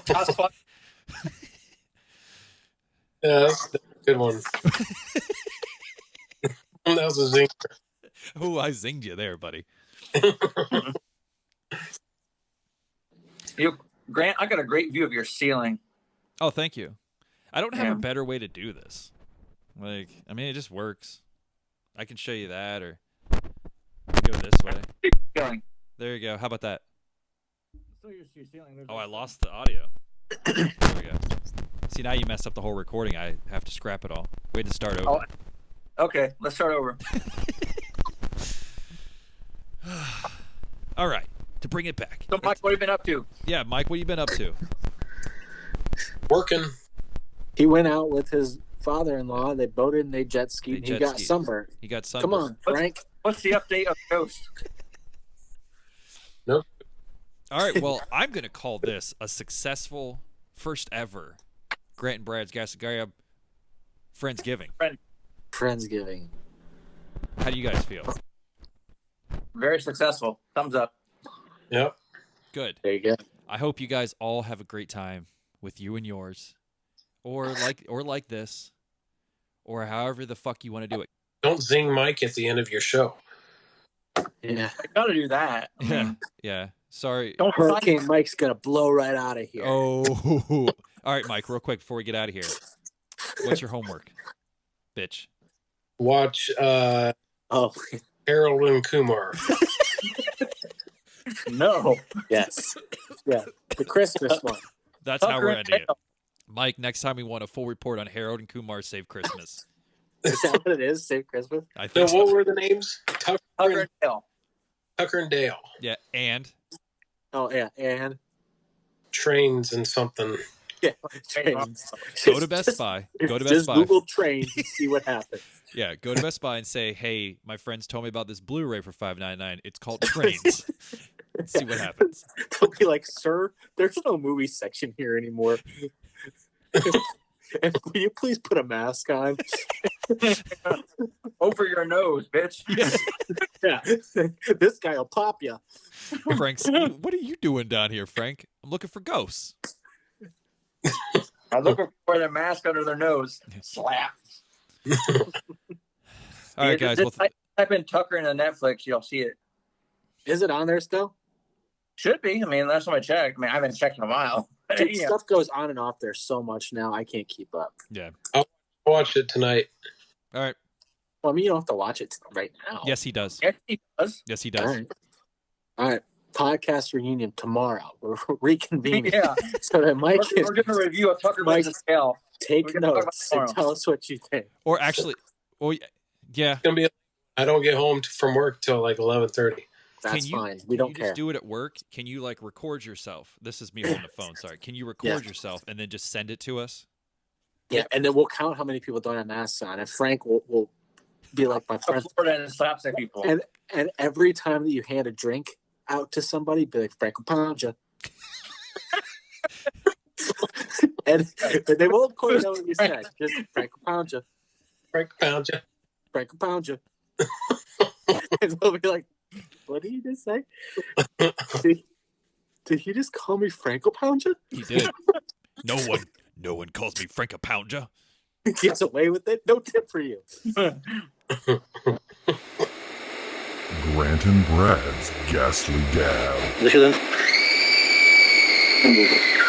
That's fun. Yeah, that's a good one. That was a zinger. Oh, I zinged you there, buddy. Grant, I got a great view of your ceiling. Oh, thank you. I don't have Yeah. a better way to do this. Like, I mean, it just works. I can show you that, or go this way. Ceiling. There you go. How about that? So your ceiling. Oh, I lost the audio. There we go. See, now you messed up the whole recording. I have to scrap it all. We had to start over. Okay, let's start over. All right. To bring it back. So, Mike, what have you been up to? Yeah, Mike, what you been up to? Working. He went out with his father-in-law. They boated and they jet skied. They He jet got skied. sunburned. You got some. Come on, Frank. What's the update of Ghost? All right. Well, I'm going to call this a successful first ever Grant and Brad's Ghastly Friendsgiving. Friendsgiving. How do you guys feel? Very successful. Thumbs up. Yep. Good. There you go. I hope you guys all have a great time with you and yours, or like this, or however the fuck you want to do it. Don't zing Mike at the end of your show. Yeah. I gotta do that. I Yeah. mean, Yeah. Sorry. don't Hurricane Mike's gonna blow right out of here. Oh. All right, Mike. Real quick before we get out of here, what's your homework, bitch? Watch Oh, Harold and Kumar. No. yes. Yeah. The Christmas one. That's how Tucker we're and ending it. Dale. Mike, next time we want a full report on Harold and Kumar Save Christmas. Is that what it is? Save Christmas? I So think so. what were the names? Tucker Tucker and Dale. and Dale. Yeah, and Oh, yeah. And Trains and something. yeah, trains. go to Best Buy. Go to Best Just Buy. Google trains and see what happens. Yeah, go to Best Buy and say, "Hey, my friends told me about this Blu-ray for $5.99. It's called Trains." See what happens. They'll be like, "Sir, there's no movie section here anymore. And will you please put a mask on?" Over your nose, bitch. Yeah, this guy will pop you. Frank's, what are you doing down here, Frank? I'm looking for ghosts. I look for their mask under their nose. Slap. All right, guys. Just Well, type in Tucker into Netflix, you'll see it. Is it on there still? Should be. I mean, last time I checked. I mean, I haven't checked in a while. Dude, Yeah. stuff goes on and off there so much now. I can't keep up. yeah. Watch it tonight. All right. Well, I mean, you don't have to watch it right now. Yes, he does. Yes, he does. Yes, he All does. right. All right. Podcast reunion tomorrow. We're reconvening Yeah. so that Mike We're can going to review a Tucker Mike- versus Dale. take we're gonna talk about notes and tomorrow. tell us what you think. Or actually, well, yeah. It's gonna be. I don't get home from work till like 11:30. That's you, fine. We can don't you care. just do it at work? Can you like record yourself? This is me holding the phone. Sorry. Can you record yourself and then just send it to us? Yeah, and then we'll count how many people don't have masks on, and Frank will be like my friend. Florida and slapstick people. And every time that you hand a drink out to somebody, be like, "Frank will pound you." and they won't quite know what you said. Just Frank will pound you. Frank pound you. Frank will pound you. And they'll be like, "What did you just say? Did he just call me Frank will pound you?" He did. No one calls me Frank a Pounder. He gets away with it. No tip for you. Grant and Brad's Ghastly Gal. This is Friendsgiving.